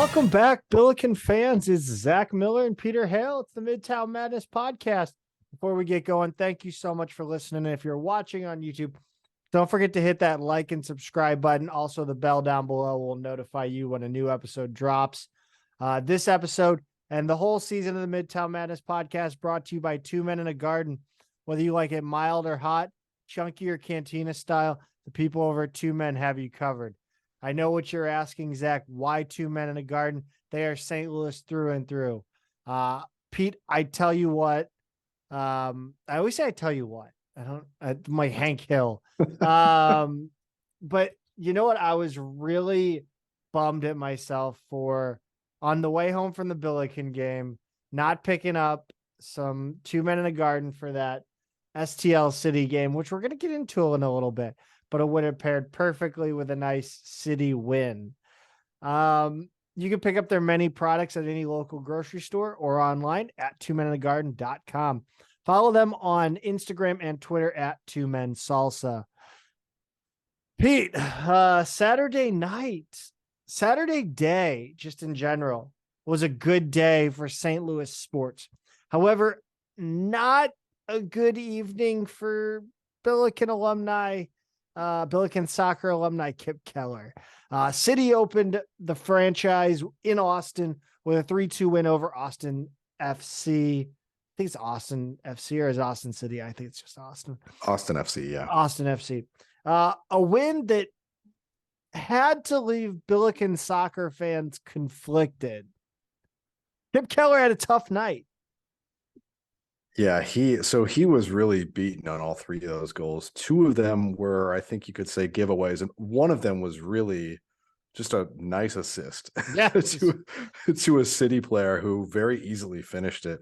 Welcome back, Billiken fans. It's Zach Miller and Peter Hale. It's the Midtown Madness Podcast. Before we get going, thank you so much for listening. And if you're watching on YouTube, don't forget to hit that like and subscribe button. Also, the bell down below will notify you when a new episode drops. This episode and the whole season of the Midtown Madness Podcast brought to you by Two Men in a Garden. Whether you like it mild or hot, chunky or cantina style, the people over at Two Men have you covered. I know what you're asking, Zach. Why Two Men in a Garden? They are St. Louis through and through. Pete, I tell you what. I always say I tell you what. My Hank Hill. But you know what? I was really bummed at myself for on the way home from the Billiken game, not picking up some Two Men in a Garden for that STL City game, which we're going to get into in a little bit. But it would have paired perfectly with a nice city win. You can pick up their many products at any local grocery store or online at twomeninthegarden.com. Follow them on Instagram and Twitter at Two Men Salsa. Pete, Saturday day, just in general, was a good day for St. Louis sports. However, not a good evening for Billiken alumni. Billiken soccer alumni Kipp Keller. City opened the franchise in Austin with a 3-2 win over Austin FC. I think it's Austin FC or is Austin City? I think it's just Austin. Austin FC, yeah. Austin FC. A win that had to leave Billiken soccer fans conflicted. Kipp Keller had a tough night. Yeah, he was really beaten on all three of those goals. Two of them were, I think you could say, giveaways, and one of them was really just a nice assist to a City player who very easily finished it.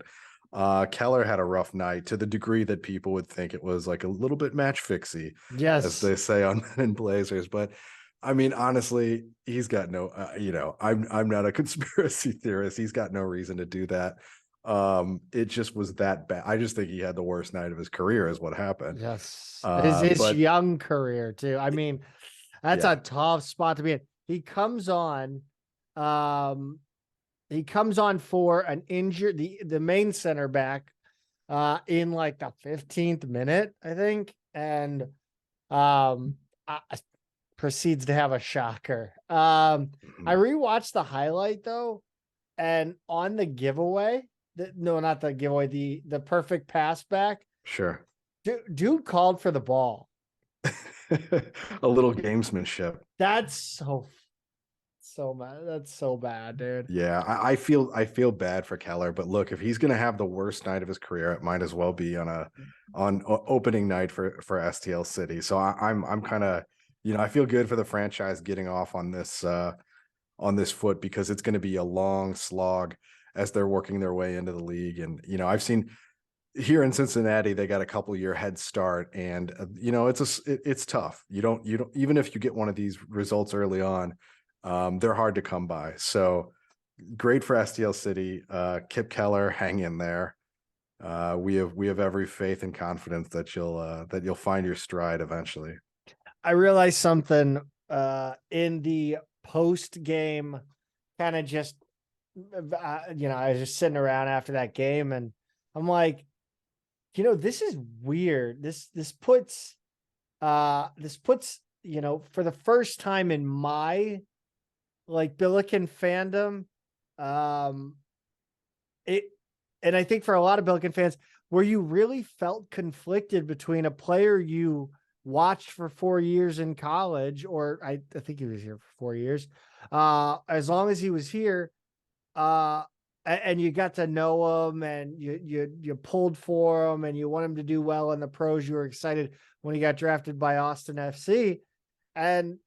Keller had a rough night to the degree that people would think it was like a little bit match fixy, yes, as they say on Men in Blazers. But I mean, honestly, he's got no, I'm not a conspiracy theorist. He's got no reason to do that. It just was that bad. I just think he had the worst night of his career is what happened. Yes. His young career too. I mean, that's a tough spot to be in. He comes on for an injured, the main center back, in like the 15th minute, I think. And, proceeds to have a shocker. I rewatched the highlight though. And on the giveaway, not the giveaway, the perfect pass back. Sure. Dude called for the ball. A little gamesmanship. That's so bad. That's so bad, dude. Yeah, I feel bad for Keller, but look, if he's gonna have the worst night of his career, it might as well be on opening night for STL City. So I'm kind of, I feel good for the franchise getting off on this foot, because it's going to be a long slog as they're working their way into the league. And, I've seen here in Cincinnati, they got a couple year head start, and, it's tough. You don't, even if you get one of these results early on, they're hard to come by. So great for STL City. Kipp Keller, hang in there. We have every faith and confidence that you'll find your stride eventually. I realized something, in the post game, kind of just, I was just sitting around after that game, and I'm like, this is weird. This puts, for the first time in my Billiken fandom, and I think for a lot of Billiken fans, where you really felt conflicted between a player you watched for 4 years in college, or I think he was here for 4 years, as long as he was here, and you got to know him, and you pulled for him, and you want him to do well in the pros. You were excited when he got drafted by Austin FC, and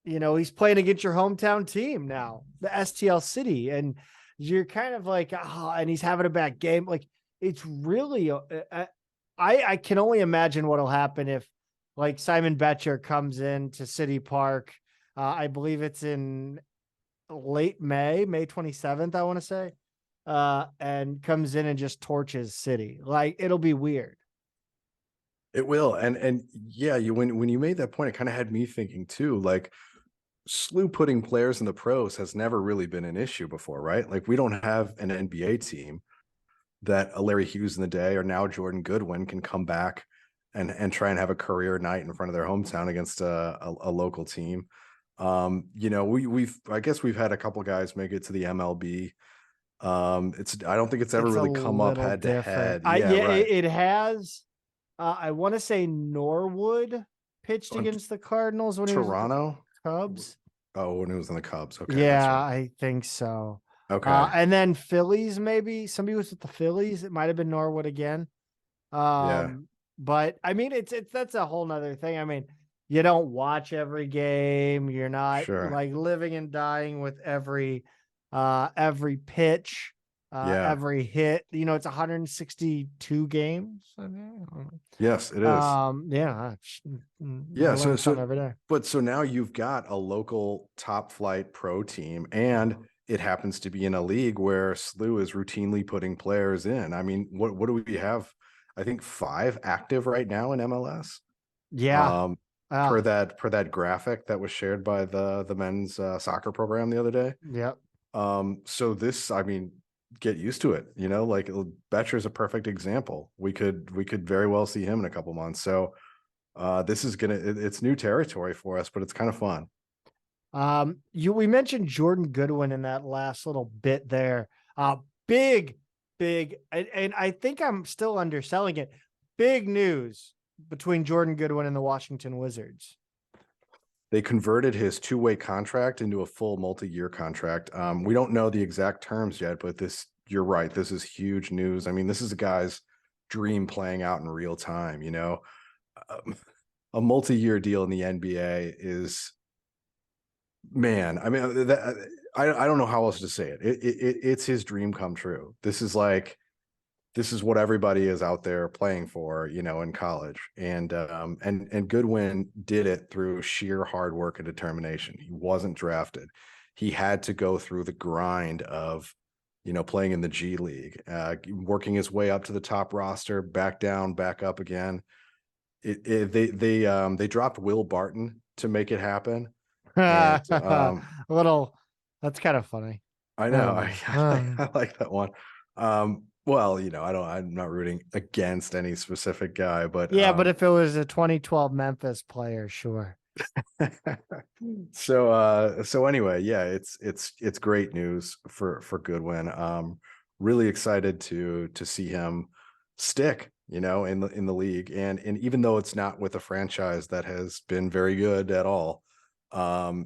he's playing against your hometown team now, the STL City, and you're kind of like, and he's having a bad game. Like, it's really, I can only imagine what'll happen if Simon Betcher comes in to City Park. I believe it's in late May 27th, I want to say, and comes in and just torches City. It'll be weird. It will. And yeah, when you made that point, it kind of had me thinking too, SLU putting players in the pros has never really been an issue before, right? Like we don't have an NBA team that a Larry Hughes in the day or now Jordan Goodwin can come back and try and have a career night in front of their hometown against a local team. You know, I guess we've had a couple guys make it to the MLB. I don't think it's ever really come up head to head. Yeah, right. It has. I want to say Norwood pitched against the Cardinals when he was Toronto Cubs. Oh, when he was in the Cubs. Okay. Yeah, Right. I think so. Okay. And then Phillies, maybe somebody was with the Phillies. It might have been Norwood again. Yeah. But I mean, it's that's a whole nother thing. I mean, you don't watch every game. You're not Sure. like living and dying with every pitch, Yeah. every hit. You know, it's 162 games. I mean, Yes, it is. Yeah. Yeah. So every day. But so now you've got a local top flight pro team, and it happens to be in a league where SLU is routinely putting players in. I mean, what do we have? I think 5 active right now in MLS. Yeah. Per that graphic that was shared by the men's soccer program the other day. Yep. So this, I mean, get used to it. You know, like Betcher's a perfect example. We could very well see him in a couple months. So this is it's new territory for us, but it's kind of fun. We mentioned Jordan Goodwin in that last little bit there. Big, and I think I'm still underselling it. Big news between Jordan Goodwin and the Washington Wizards. They converted his 2-way contract into a full multi-year contract. We don't know the exact terms yet, but you're right. This is huge news. I mean, this is a guy's dream playing out in real time, you know. A multi-year deal in the NBA is, man, I mean, I don't know how else to say it. It's his dream come true. This is what everybody is out there playing for, you know, in college. And Goodwin did it through sheer hard work and determination. He wasn't drafted. He had to go through the grind of, you know, playing in the G League, working his way up to the top roster, back down, back up again. They dropped Will Barton to make it happen. And, that's kind of funny. I know. I like that one. Well, you know, I'm not rooting against any specific guy, but yeah, but if it was a 2012 Memphis player, sure. So anyway, yeah, it's great news for Goodwin. Really excited to see him stick, you know, in the league, and even though it's not with a franchise that has been very good at all,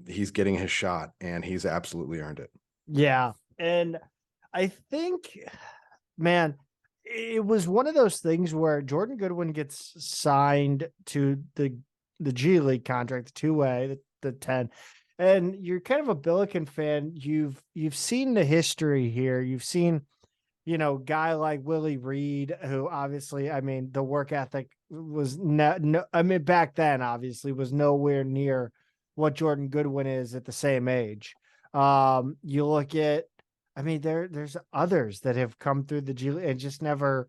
he's getting his shot, and he's absolutely earned it. Yeah, and I think, man, it was one of those things where Jordan Goodwin gets signed to the G League contract, the 2-way, the 10, and you're kind of a Billiken fan. You've seen the history here. You've seen, you know, guy like Willie Reed, who obviously, I mean, the work ethic was I mean, back then obviously was nowhere near what Jordan Goodwin is at the same age. You look at, I mean, there's others that have come through the G League and just never.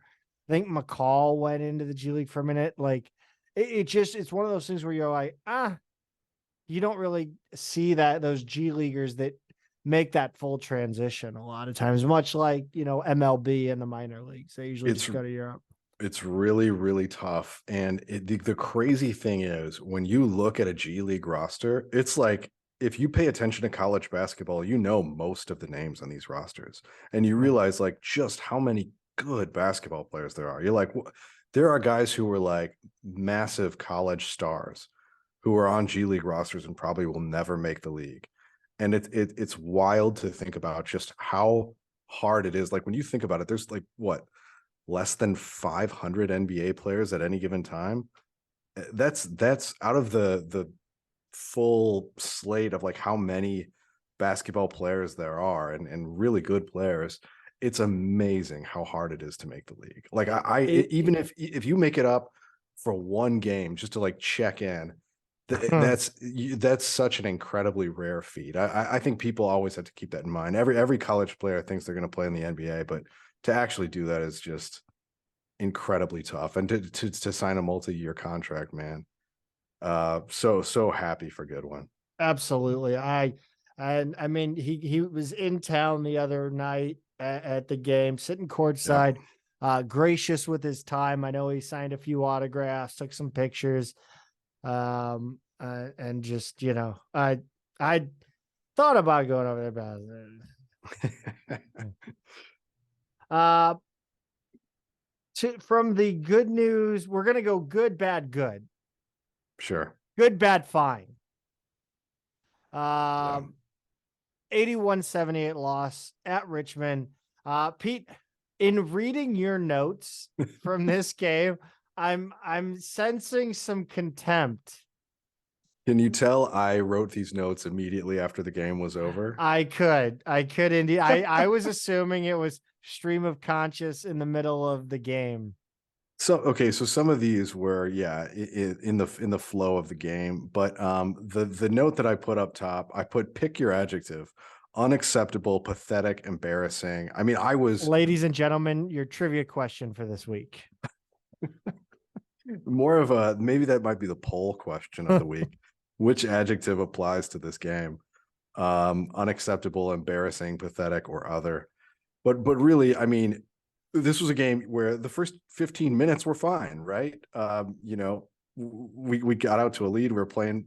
I think McCall went into the G League for a minute. Like it's one of those things where you're like, you don't really see those G Leaguers that make that full transition a lot of times, much like, you know, MLB and the minor leagues. They usually just go to Europe. It's really, really tough. And the crazy thing is, when you look at a G League roster, it's like, if you pay attention to college basketball, you know most of the names on these rosters, and you realize like just how many good basketball players there are. You're like, there are guys who were like massive college stars who are on G League rosters and probably will never make the league. And it's wild to think about just how hard it is. Like when you think about it, there's like less than 500 NBA players at any given time. That's out of the full slate of like how many basketball players there are, and really good players. It's amazing how hard it is to make the league. Like even if you make it up for one game just to like check in, that's such an incredibly rare feat. I think people always have to keep that in mind. Every college player thinks they're going to play in the NBA, but to actually do that is just incredibly tough. And to sign a multi-year contract, man. So happy for Goodwin. Absolutely. I mean, he was in town the other night at the game, sitting courtside, gracious with his time. I know he signed a few autographs, took some pictures, and just, I thought about going over there, but from the good news, we're gonna go good, bad, good. Sure. Good, bad, fine. Yeah. 81-78 loss at Richmond. Pete, in reading your notes from this game, I'm sensing some contempt. Can you tell I wrote these notes immediately after the game was over? I could indeed. I was assuming it was stream of conscious in the middle of the game. So, okay, so some of these were, in the flow of the game, but the note that I put up top, I put pick your adjective: unacceptable, pathetic, embarrassing. I mean, Ladies and gentlemen, your trivia question for this week. more of a, maybe that might be the poll question of the week. Which adjective applies to this game? Unacceptable, embarrassing, pathetic, or other. But really, I mean, this was a game where the first 15 minutes were fine, right? We got out to a lead. We were playing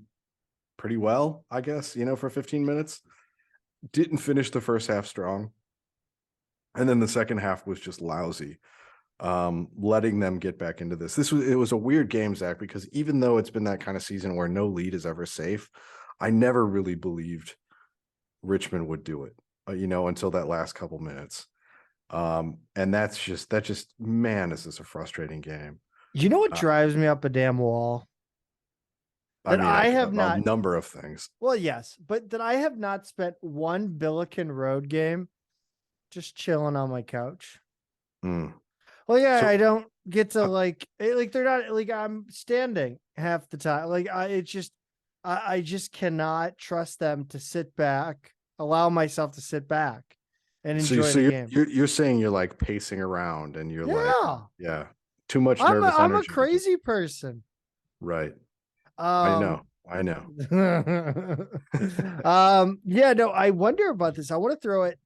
pretty well, I guess, for 15 minutes. Didn't finish the first half strong. And then the second half was just lousy. Letting them get back into this. It was a weird game, Zach, because even though it's been that kind of season where no lead is ever safe, I never really believed Richmond would do it, until that last couple minutes. And that just, man, this is a frustrating game. You know what drives me up a damn wall? That I have not, a number of things. Well, yes, but that I have not spent one Billiken road game just chilling on my couch. Well, yeah, so, I don't get to they're not I'm standing half the time. I just cannot trust them to sit back, allow myself to sit back and enjoy the game. You're saying you're like pacing around and you're too much nervous I'm a crazy person. Right. I know. I wonder about this. I want to throw it,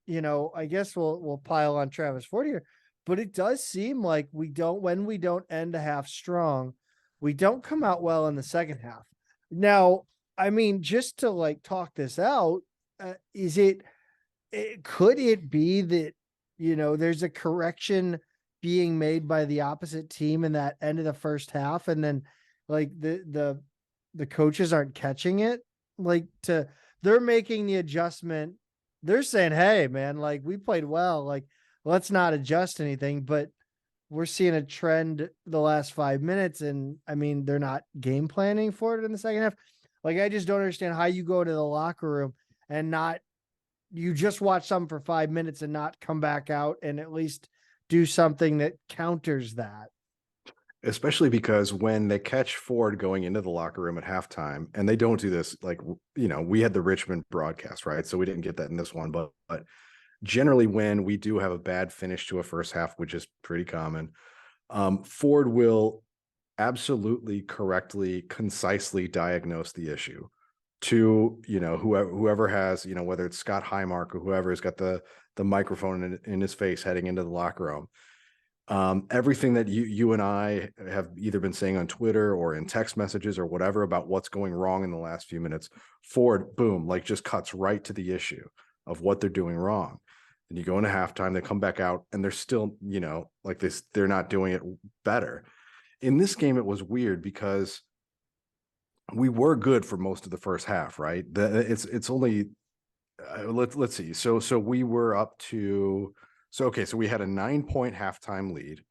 I guess we'll pile on Travis Ford here, but it does seem like when we don't end a half strong, we don't come out well in the second half. Now, I mean, just to talk this out, could it be that, there's a correction being made by the opposite team in that end of the first half, and then the coaches aren't catching it? They're making the adjustment. They're saying, hey man, we played well, let's not adjust anything, but we're seeing a trend the last 5 minutes. And I mean, they're not game planning for it in the second half. I just don't understand how you go to the locker room and you just watch something for 5 minutes and not come back out and at least do something that counters that. Especially because when they catch Ford going into the locker room at halftime, and they don't do this, we had the Richmond broadcast, right? So we didn't get that in this one, but generally when we do have a bad finish to a first half, which is pretty common, Ford will absolutely correctly, concisely diagnose the issue to, whoever has, whether it's Scott Highmark or whoever has got the microphone in his face heading into the locker room. Everything that you and I have either been saying on Twitter or in text messages or whatever about what's going wrong in the last few minutes, Ford, boom, just cuts right to the issue of what they're doing wrong. And you go into halftime, they come back out and they're still, they're not doing it better. In this game, it was weird because we were good for most of the first half, right? It's only, let's see. So we were up to, so we had a 9-point halftime lead,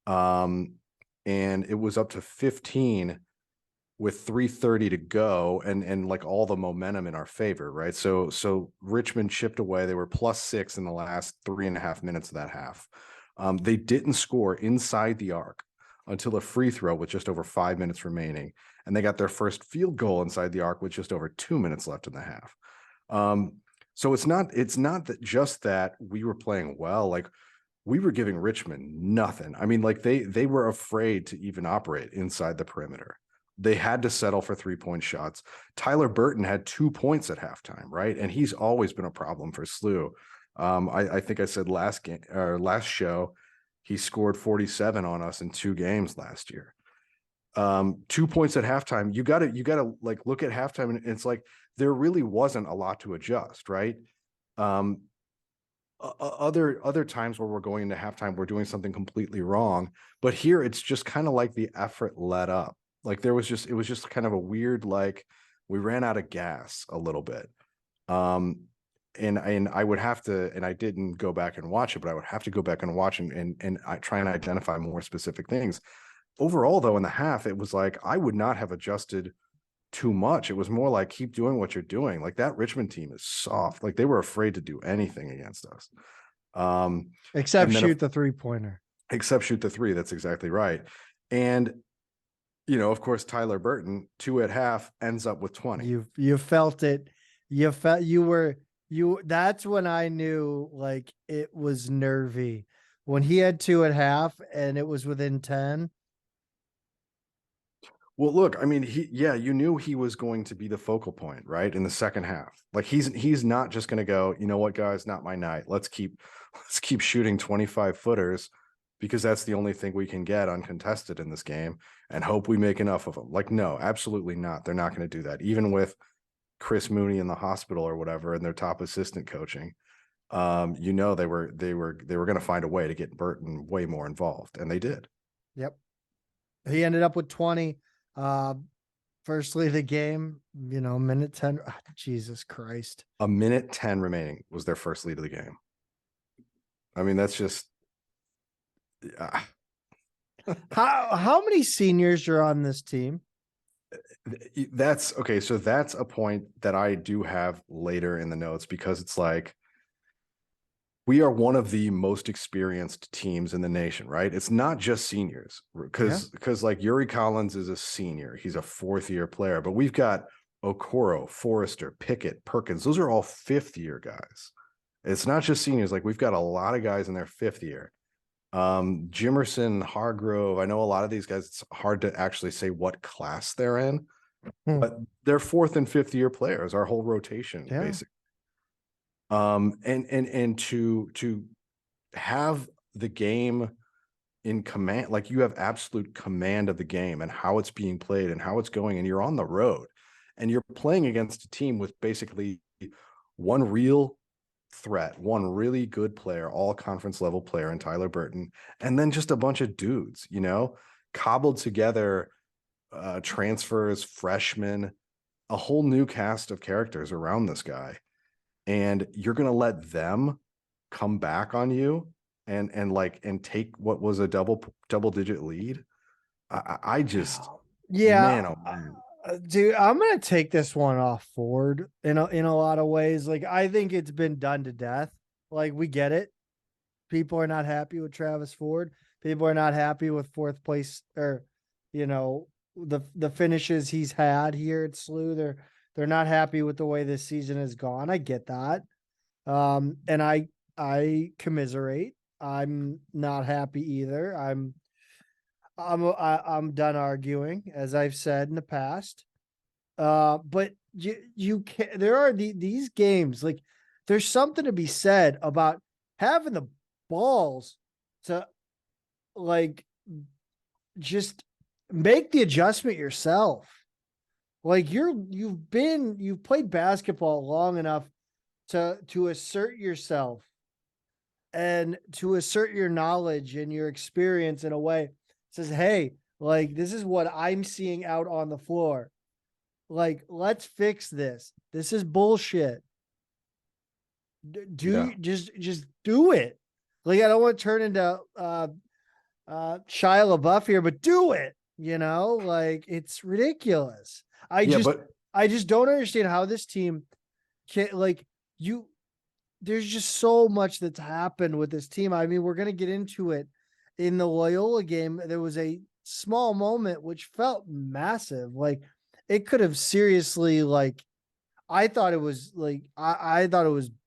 and it was up to 15 with 3:30 to go, and all the momentum in our favor, right? So Richmond chipped away. They were +6 in the last 3.5 minutes of that half. They didn't score inside the arc until a free throw with just over 5 minutes remaining, and they got their first field goal inside the arc with just over 2 minutes left in the half. So it's not that we were playing well, we were giving Richmond nothing. I mean, they were afraid to even operate inside the perimeter. they had to settle for 3-point shots. Tyler Burton had 2 points at halftime, right? And he's always been a problem for SLU. I think I said last show, he scored 47 on us in 2 games last year. 2 points at halftime. You gotta like look at halftime, and it's like there really wasn't a lot to adjust, right? Other times where we're going into halftime, we're doing something completely wrong, but here it's just kind of like the effort let up. Like it was just kind of a weird, like we ran out of gas a little bit. And I would have to, and I didn't go back and watch it, but I would have to go back and watch and I try and identify more specific things. Overall, though, in the half, it was like I would not have adjusted too much. It was more like keep doing what you're doing. Like that Richmond team is soft. Like they were afraid to do anything against us. Except shoot the 3-pointer. Except shoot the 3. That's exactly right. And of course, Tyler Burton, 2 at half, ends up with 20. You felt it. That's when I knew like it was nervy. When he had 2 at half and it was within 10. Well, look, I mean, you knew he was going to be the focal point, right? In the second half. Like he's not just going to go, you know what, guys, not my night. Let's keep shooting 25 footers because that's the only thing we can get uncontested in this game and hope we make enough of them. Like, no, absolutely not. They're not going to do that. Even with Chris Mooney in the hospital or whatever, and their top assistant coaching, they were going to find a way to get Burton way more involved, and they did. Yep. He ended up with 20. First lead of the game, minute 10. Oh, Jesus Christ. A minute 10 remaining was their first lead of the game. I mean, that's just how many seniors are on this team? That's okay. So that's a point that I do have later in the notes, because it's like we are one of the most experienced teams in the nation, right? It's not just seniors, because like Yuri Collins is a senior. He's a 4th-year player, but we've got Okoro, Forrester, Pickett, Perkins. Those are all 5th-year guys. It's not just seniors. Like we've got a lot of guys in their 5th year. Jimerson, Hargrove. I know a lot of these guys, it's hard to actually say what class they're in, but they're 4th and 5th year players, our whole rotation, basically. And to have the game in command, like you have absolute command of the game and how it's being played and how it's going, and you're on the road and you're playing against a team with basically one real threat, one really good player, all conference level player in Tyler Burton, and then just a bunch of dudes, cobbled together, transfers, freshmen, a whole new cast of characters around this guy. And you're going to let them come back on you and take what was a double digit lead. I just, man, oh man. Dude, I'm going to take this one off Ford in a lot of ways. Like, I think it's been done to death. Like, we get it. People are not happy with Travis Ford. People are not happy with 4th place, or, the finishes he's had here at SLU. They're not happy with the way this season has gone. I get that. And I commiserate. I'm not happy either. I'm done arguing, as I've said in the past. But you can, there are these games, like there's something to be said about having the balls to like just make the adjustment yourself. Like you've played basketball long enough to assert yourself and to assert your knowledge and your experience in a way that says, hey, like, this is what I'm seeing out on the floor. Like, let's fix this. This is bullshit. Just do it. Like, I don't want to turn into Shia LaBeouf here, but do it. Like, it's ridiculous. I just don't understand how this team can, like, there's just so much that's happened with this team. I mean, we're going to get into it in the Loyola game. There was a small moment which felt massive. Like, it could have seriously, like, I thought it was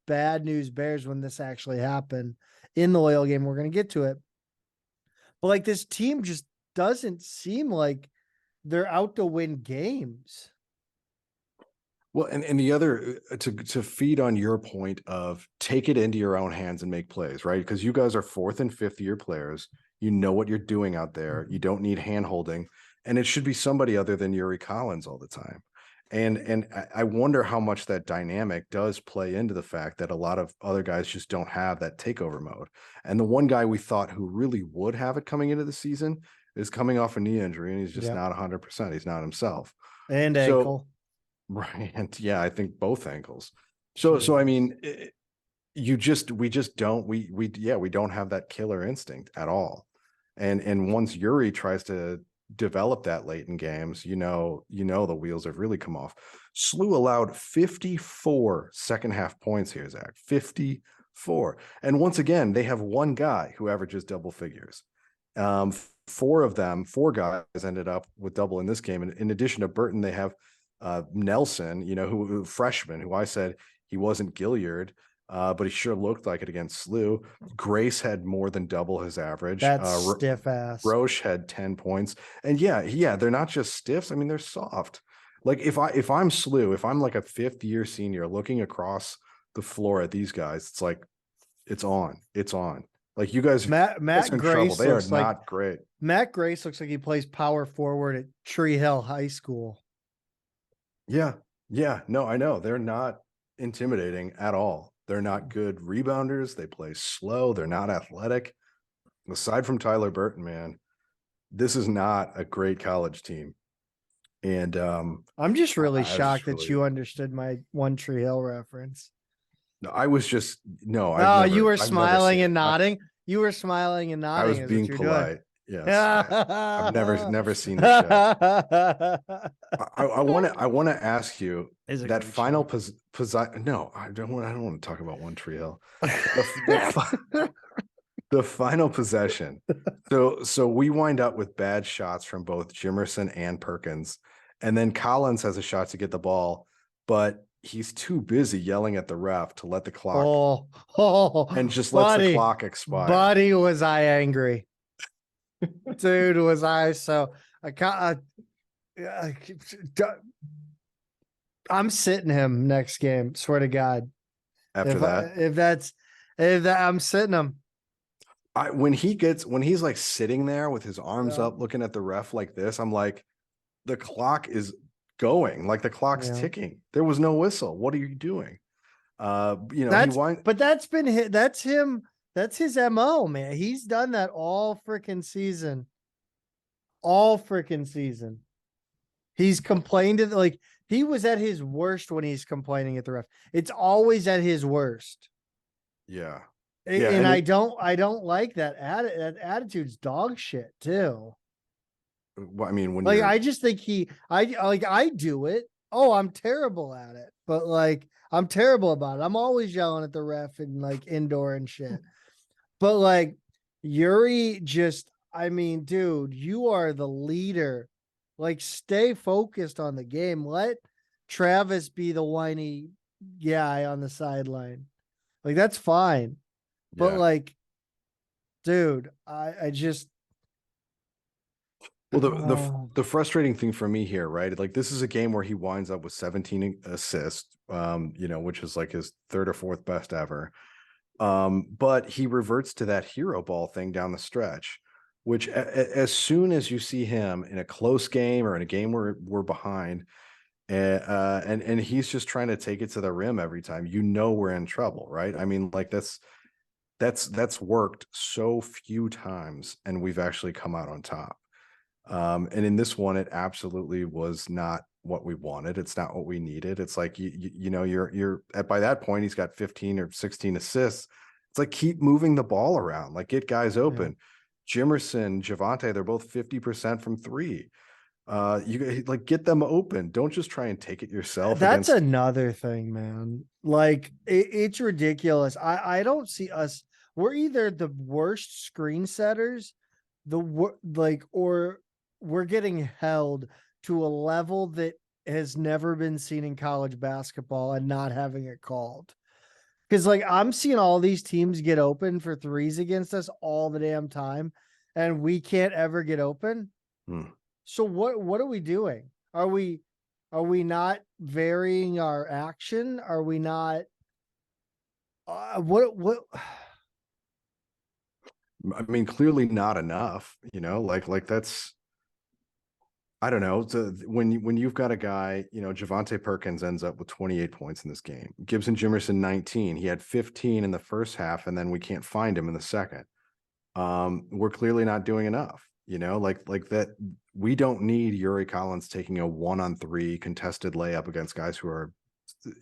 bad news bears when this actually happened in the Loyola game. We're going to get to it. But like, this team just doesn't seem like they're out to win games. Well, and the other to feed on your point of take it into your own hands and make plays, right? Because you guys are 4th and 5th year players. You know what you're doing out there. You don't need hand holding, and it should be somebody other than Yuri Collins all the time. And I wonder how much that dynamic does play into the fact that a lot of other guys just don't have that takeover mode. And the one guy we thought who really would have it coming into the season is coming off a knee injury, and he's just not 100%. He's not himself. And ankle. Right. And yeah, I think both ankles. So I mean, we don't have that killer instinct at all. And once Yuri tries to develop that late in games, you know, the wheels have really come off. SLU allowed 54 second half points here, Zach. 54. And once again, they have one guy who averages double figures. 4 guys ended up with double in this game. And in addition to Burton, they have Nelson, who freshman, who I said he wasn't Gilliard, but he sure looked like it against SLU. Grace had more than double his average. That's stiff ass. Roche had 10 points. And yeah, they're not just stiffs. I mean, they're soft. Like if I'm SLU, if I'm like a 5th year senior looking across the floor at these guys, it's like, it's on. Like you guys, Matt Grace, they are not great. Matt Grace looks like he plays power forward at Tree Hill High School. Yeah. No, I know. They're not intimidating at all. They're not good rebounders. They play slow. They're not athletic. Aside from Tyler Burton, man, this is not a great college team. And I'm just really shocked that you understood my One Tree Hill reference. No, I was just you were smiling and nodding. You were smiling and nodding. I was being polite. Yes. I've never seen the show. I want to ask you that final possession. No, I don't want to talk about One Tree Hill. The final possession. So we wind up with bad shots from both Jimerson and Perkins, and then Collins has a shot to get the ball, but he's too busy yelling at the ref to let the clock and just lets the clock expire. Buddy, was I angry. Dude, was I so I'm sitting him next game, swear to God. I'm sitting him. When he's like sitting there with his arms up looking at the ref like this, I'm like, the clock is going, like the clock's ticking. There was no whistle. What are you doing? But that's him. That's his MO, man. He's done that all freaking season. He's complained like he was at his worst when he's complaining at the ref. It's always at his worst. Yeah. And I don't like that. That attitude's dog shit too. Well, I mean, when I just think I do it. Oh, I'm terrible at it, but like I'm terrible about it. I'm always yelling at the ref and like indoor and shit. But like Yuri dude, you are the leader. Like stay focused on the game. Let Travis be the whiny guy on the sideline. Like that's fine. But like, dude, I just. Well, the frustrating thing for me here, right? Like this is a game where he winds up with 17 assists, which is like his 3rd or 4th best ever. But he reverts to that hero ball thing down the stretch, which as soon as you see him in a close game or in a game where we're behind, and he's just trying to take it to the rim every time, we're in trouble, right? I mean, like that's worked so few times, and we've actually come out on top. And in this one, it absolutely was not what we wanted. It's not what we needed. It's like, you're by that point, he's got 15 or 16 assists. It's like, keep moving the ball around, like get guys open. Jimerson, Javante, they're both 50% from 3. You like get them open. Don't just try and take it yourself. That's another thing, man. Like it's ridiculous. I don't see us. We're either the worst screen setters, or we're getting held to a level that has never been seen in college basketball and not having it called. Because like I'm seeing all these teams get open for threes against us all the damn time, and we can't ever get open. So what are we doing? Are we not varying our action? Are we not what I mean, clearly not enough, like that's, I don't know. When you've got a guy, Javante Perkins ends up with 28 points in this game. Gibson Jimerson 19. He had 15 in the first half, and then we can't find him in the second. We're clearly not doing enough. Like that. We don't need Yuri Collins taking a 1-on-3 contested layup against guys who are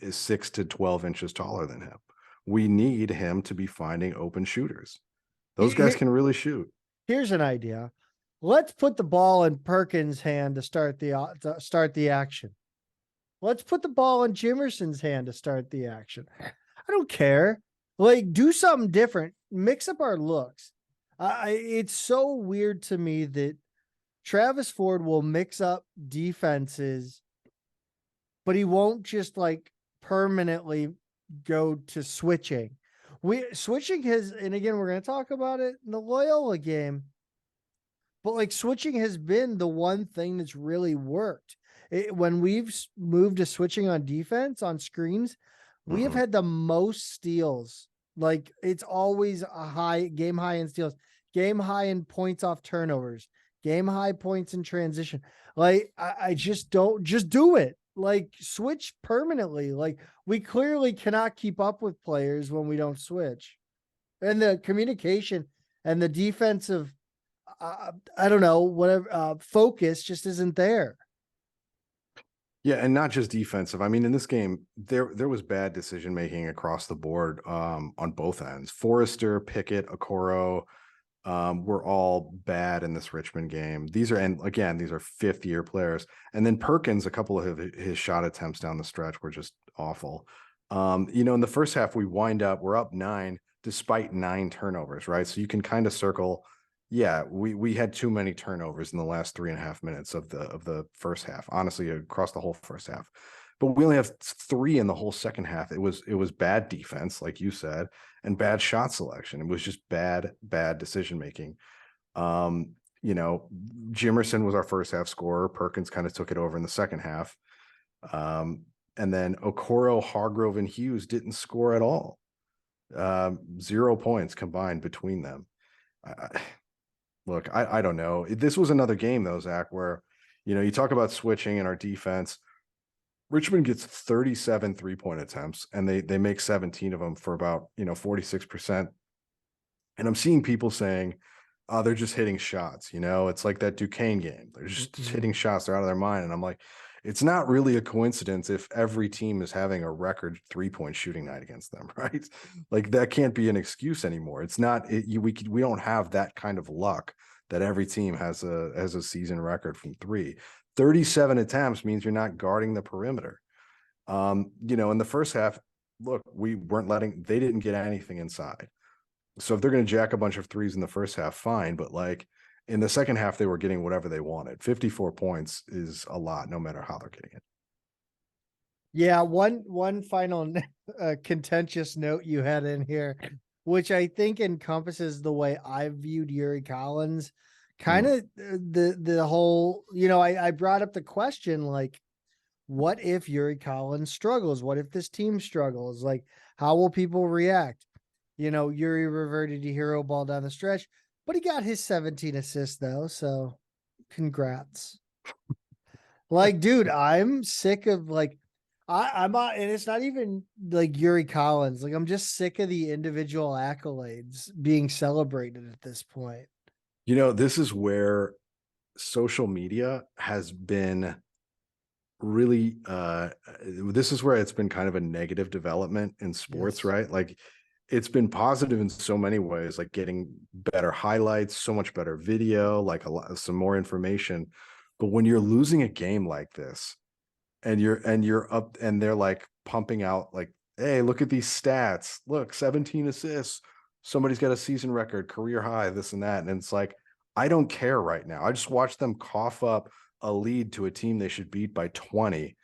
6 to 12 inches taller than him. We need him to be finding open shooters. Those guys can really shoot. Here's an idea. Let's put the ball in Perkins' hand to start the action. Let's put the ball in Jimerson's hand to start the action. I don't care. Like, do something different. Mix up our looks. It's so weird to me that Travis Ford will mix up defenses, but he won't just like permanently go to switching. Switching has, and again, we're going to talk about it in the Loyola game, but like switching has been the one thing that's really worked. When we've moved to switching on defense on screens, we have had the most steals. Like, it's always a game high in steals, game high in points off turnovers, game high points in transition. Like, I just do it. Like, switch permanently. Like, we clearly cannot keep up with players when we don't switch. And the communication and the defensive, I don't know, whatever, focus just isn't there. Yeah, and not just defensive. I mean, in this game, there was bad decision making across the board on both ends. Forrester, Pickett, Okoro were all bad in this Richmond game. These are fifth-year players. And then Perkins, a couple of his shot attempts down the stretch were just awful. In the first half, we're up 9 despite 9 turnovers, right? So you can kind of circle. Yeah, we had too many turnovers in the last 3.5 minutes of the first half, honestly, across the whole first half. But we only have 3 in the whole second half. It was bad defense, like you said, and bad shot selection. It was just bad decision making. Jimerson was our first half scorer. Perkins kind of took it over in the second half. And then Okoro, Hargrove, and Hughes didn't score at all. 0 points combined between them. Look, I don't know. This was another game, though, Zach, where, you talk about switching in our defense. Richmond gets 37 3-point attempts, and they make 17 of them for about, 46%. And I'm seeing people saying, oh, they're just hitting shots. It's like that Duquesne game. They're just hitting shots. They're out of their mind. And I'm like, it's not really a coincidence if every team is having a record 3-point shooting night against them, right? Like, that can't be an excuse anymore. It's not. We don't have that kind of luck that every team has a season record from 3. 37 attempts means you're not guarding the perimeter. In the first half, look, they didn't get anything inside. So if they're going to jack a bunch of threes in the first half, fine. But like, in the second half, they were getting whatever they wanted. 54 points is a lot, no matter how they're getting it. Yeah, one final contentious note you had in here, which I think encompasses the way I've viewed Yuri Collins. Kind of the whole, I brought up the question, like, what if Yuri Collins struggles? What if this team struggles? Like, how will people react? Yuri reverted to hero ball down the stretch, but he got his 17 assists though. So congrats. Like, dude, I'm sick of like, I'm not, and it's not even like Yuri Collins. Like, I'm just sick of the individual accolades being celebrated at this point. This is where social media has been really, this is where it's been kind of a negative development in sports, yes. Right? Like, it's been positive in so many ways, like getting better highlights, so much better video, like some more information. But when you're losing a game like this and you're up and they're like pumping out like, hey, look at these stats. Look, 17 assists. Somebody's got a season record, career high, this and that. And it's like, I don't care right now. I just watched them cough up a lead to a team they should beat by 20.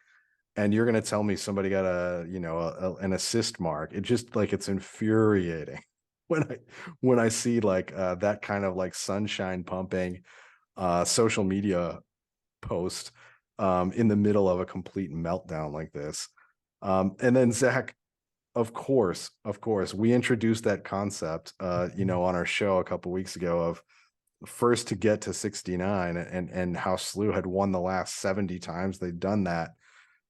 And you're going to tell me somebody got an assist mark. It just like, it's infuriating when I see like that kind of like sunshine pumping social media post in the middle of a complete meltdown like this. And then Zach, of course, we introduced that concept, on our show a couple weeks ago of first to get to 69 and how SLU had won the last 70 times they'd done that.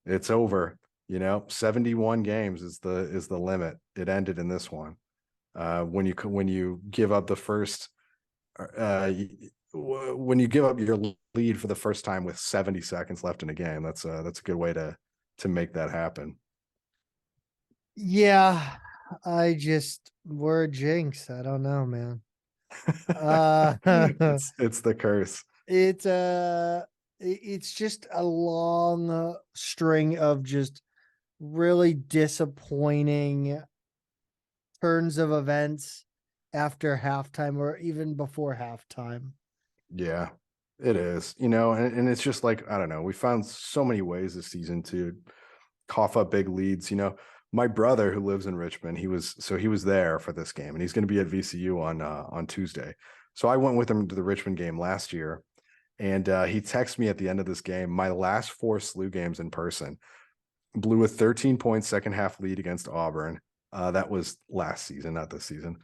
It's over, 71 games is the limit. It ended in this one. When you give up the first, when you give up your lead for the first time with 70 seconds left in a game, that's a good way to make that happen. Yeah, we're a jinx. I don't know, man. It's the curse. It's just a long string of just really disappointing turns of events after halftime or even before halftime. Yeah, it is, and it's just like, I don't know, we found so many ways this season to cough up big leads. My brother who lives in Richmond, he was there for this game, and he's going to be at VCU on Tuesday. So I went with him to the Richmond game last year, and he texted me at the end of this game, my last 4 SLU games in person, blew a 13-point second half lead against Auburn. That was last season, not this season.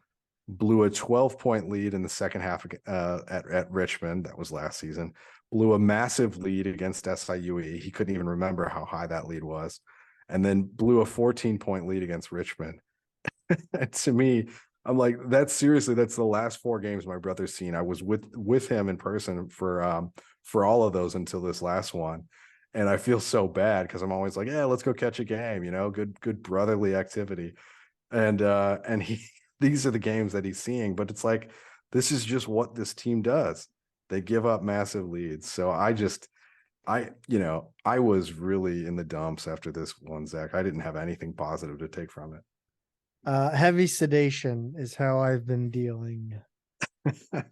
Blew a 12-point lead in the second half at Richmond. That was last season. Blew a massive lead against SIUE. He couldn't even remember how high that lead was. And then blew a 14-point lead against Richmond. To me, I'm like, that's the last 4 games my brother's seen. I was with him in person for all of those until this last one. And I feel so bad because I'm always like, yeah, let's go catch a game, good brotherly activity. And these are the games that he's seeing, but it's like, this is just what this team does. They give up massive leads. So I was really in the dumps after this one, Zach. I didn't have anything positive to take from it. Heavy sedation is how I've been dealing. Yeah.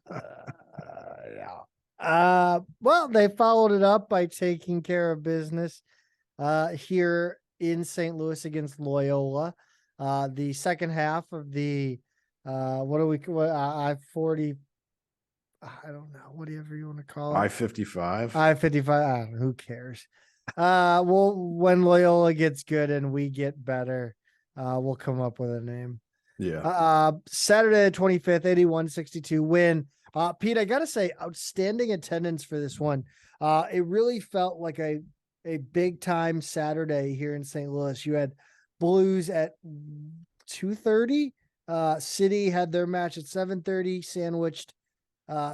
Well, they followed it up by taking care of business here in St. Louis against Loyola. The second half of the I-40, I don't know, whatever you want to call it. I-55. I-55, who cares? Well, when Loyola gets good and we get better, we'll come up with a name. Yeah. Saturday the 25th, 81-62 win. Pete, I gotta say, outstanding attendance for this one. It really felt like a big time Saturday here in St. Louis. You had Blues at 2:30. City had their match at 7:30,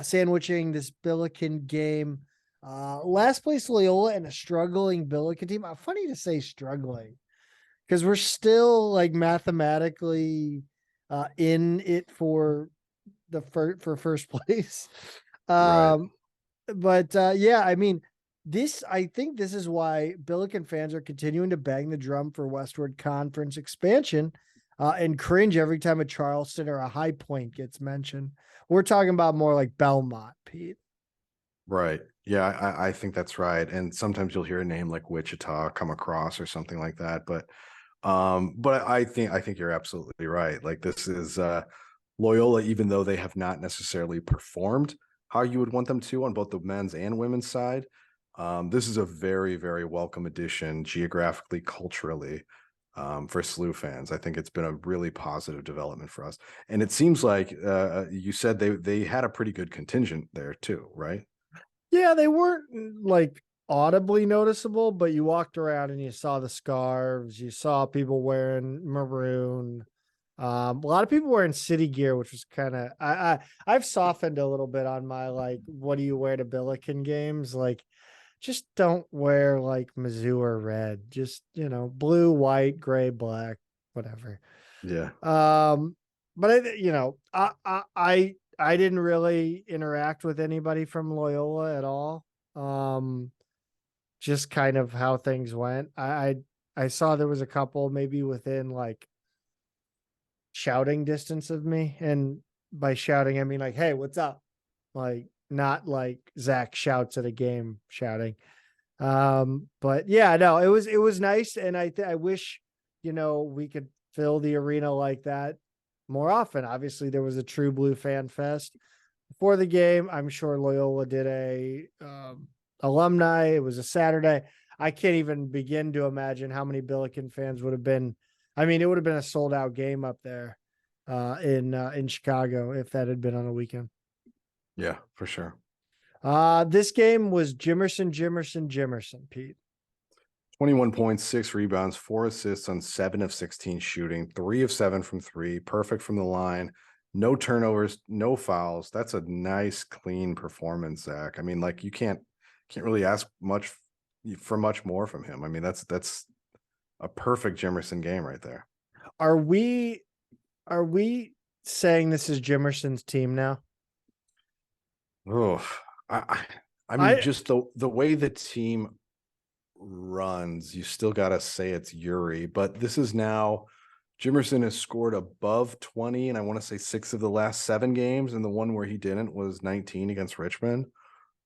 sandwiching this Billiken game. Last place Loyola and a struggling Billiken team. Funny to say struggling, because we're still like mathematically in it for the first place. Right. But yeah, I mean, I think this is why Billiken fans are continuing to bang the drum for Westward Conference expansion and cringe every time a Charleston or a High Point gets mentioned. We're talking about more like Belmont, Pete. Right. Yeah, I think that's right. And sometimes you'll hear a name like Wichita come across or something like that. But I think you're absolutely right. Like, this is Loyola, even though they have not necessarily performed how you would want them to on both the men's and women's side. This is a very, very welcome addition geographically, culturally, for SLU fans. I think it's been a really positive development for us. And it seems like you said they had a pretty good contingent there too, right? Yeah, they weren't like audibly noticeable, but you walked around and you saw the scarves, you saw people wearing maroon. A lot of people wearing city gear, which was kind of I've softened a little bit on my like, what do you wear to Billiken games? Like, just don't wear like Mizzou or red. Just, blue, white, gray, black, whatever. Yeah. But I didn't really interact with anybody from Loyola at all. Just kind of how things went. I saw there was a couple maybe within like shouting distance of me, and by shouting I mean like, hey, what's up? Like, not like Zach shouts at a game shouting. But yeah, no, it was nice, and I wish we could fill the arena like that more often. Obviously there was a True Blue Fan Fest before the game. I'm sure Loyola did a alumni. It was a Saturday. I can't even begin to imagine how many Billiken fans would have been. I mean, it would have been a sold out game up there in Chicago if that had been on a weekend. Yeah, for sure. This game was Jimerson, Pete. 21 points, 6 rebounds, 4 assists on 7 of 16 shooting, 3 of 7 from 3, perfect from the line, no turnovers, no fouls. That's a nice, clean performance, Zach. I mean, like you can't really ask much more from him. I mean, that's a perfect Jimerson game right there. Are we saying this is Jimerson's team now? Oh, I mean, just the way the team runs, you still got to say it's Yuri, but this is now Jimerson has scored above 20, and I want to say 6 of the last 7 games, and the one where he didn't was 19 against Richmond.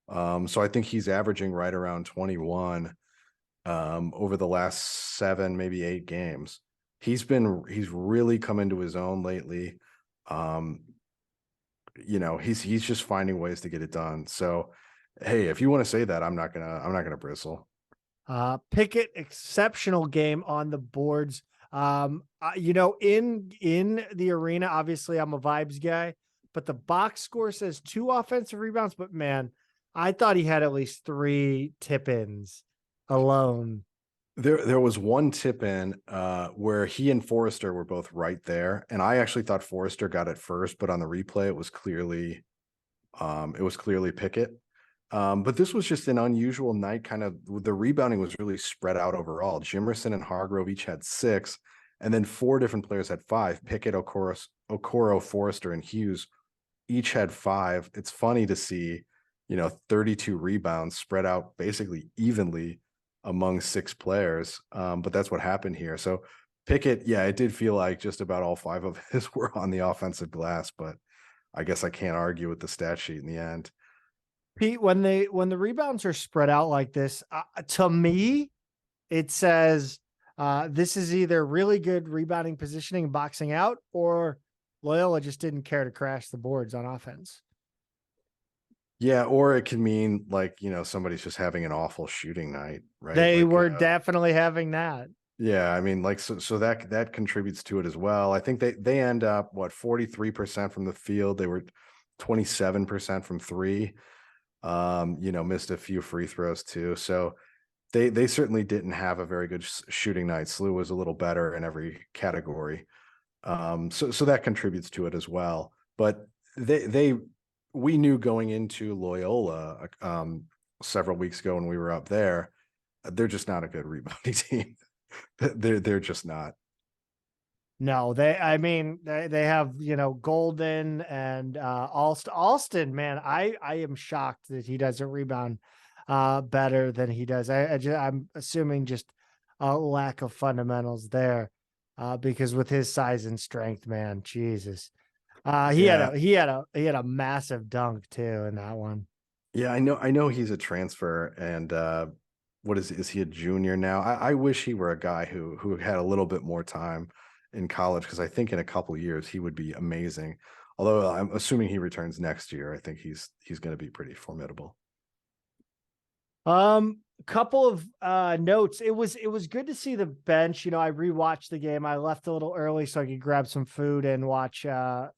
So I think he's averaging right around 21 over the last 7, maybe 8 games. He's really come into his own lately. He's just finding ways to get it done. So, hey, if you want to say that, I'm not gonna bristle. Pickett, exceptional game on the boards. In the arena, obviously I'm a vibes guy, but the box score says 2 offensive rebounds, but man, I thought he had at least 3 tip-ins alone. There was one tip in where he and Forrester were both right there, and I actually thought Forrester got it first, but on the replay it was clearly Pickett. But this was just an unusual night. Kind of the rebounding was really spread out overall. Jimerson and Hargrove each had 6, and then 4 different players had 5. Pickett, Okoro, Forrester, and Hughes each had 5. It's funny to see, 32 rebounds spread out basically evenly among 6 players. But that's what happened here. So Pickett, yeah, it did feel like just about all 5 of his were on the offensive glass, but I guess I can't argue with the stat sheet in the end. Pete, when the rebounds are spread out like this, to me, it says this is either really good rebounding, positioning, and boxing out, or Loyola just didn't care to crash the boards on offense. Yeah, or it can mean like, somebody's just having an awful shooting night, right? They were definitely having that. Yeah, I mean, like so that contributes to it as well. I think they end up 43% from the field. They were 27% from 3. Missed a few free throws too. So they certainly didn't have a very good shooting night. SLU was a little better in every category. So that contributes to it as well. But we knew going into Loyola several weeks ago when we were up there, they're just not a good rebounding team. They're just not. No, they have, Golden and Alston, man, I am shocked that he doesn't rebound better than he does. I'm assuming just a lack of fundamentals there because with his size and strength, man, Jesus. He had a massive dunk too in that one. Yeah, I know he's a transfer, and what is he a junior now? I wish he were a guy who had a little bit more time in college, because I think in a couple of years he would be amazing. Although I'm assuming he returns next year, I think he's going to be pretty formidable. Couple of notes. It was good to see the bench. I rewatched the game. I left a little early so I could grab some food and watch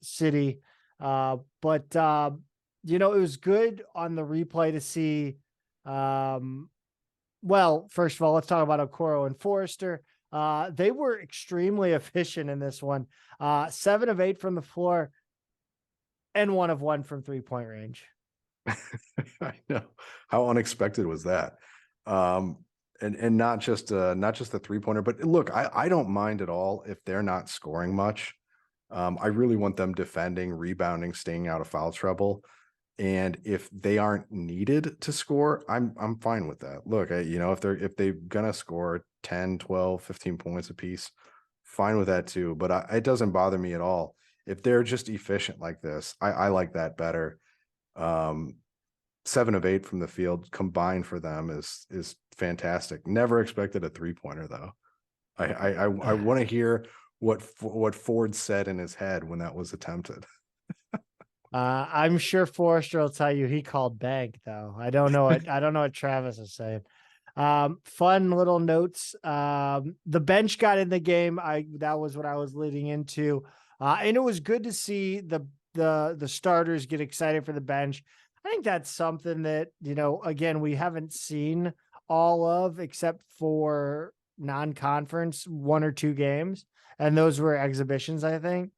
City. But it was good on the replay to see. Well, first of all, let's talk about Okoro and Forrester. They were extremely efficient in this one. 7 of 8 from the floor and 1 of 1 from 3-point range. I know. How unexpected was that? And not just a 3-pointer, but look, I don't mind at all if they're not scoring much. I really want them defending, rebounding, staying out of foul trouble. And if they aren't needed to score, I'm fine with that. Look, if they're gonna score 10, 12, 15 points a piece, fine with that too. But it doesn't bother me at all. If they're just efficient like this, I like that better. 7 of 8 from the field combined for them is fantastic. Never expected a 3-pointer though. I want to hear what Ford said in his head when that was attempted. I'm sure Forrester will tell you he called bank though. I don't know what Travis is saying. Fun little notes. The bench got in the game. That was what I was leading into. And it was good to see the starters get excited for the bench. I think that's something that, again, we haven't seen all of except for non-conference 1 or 2 games. And those were exhibitions, I think.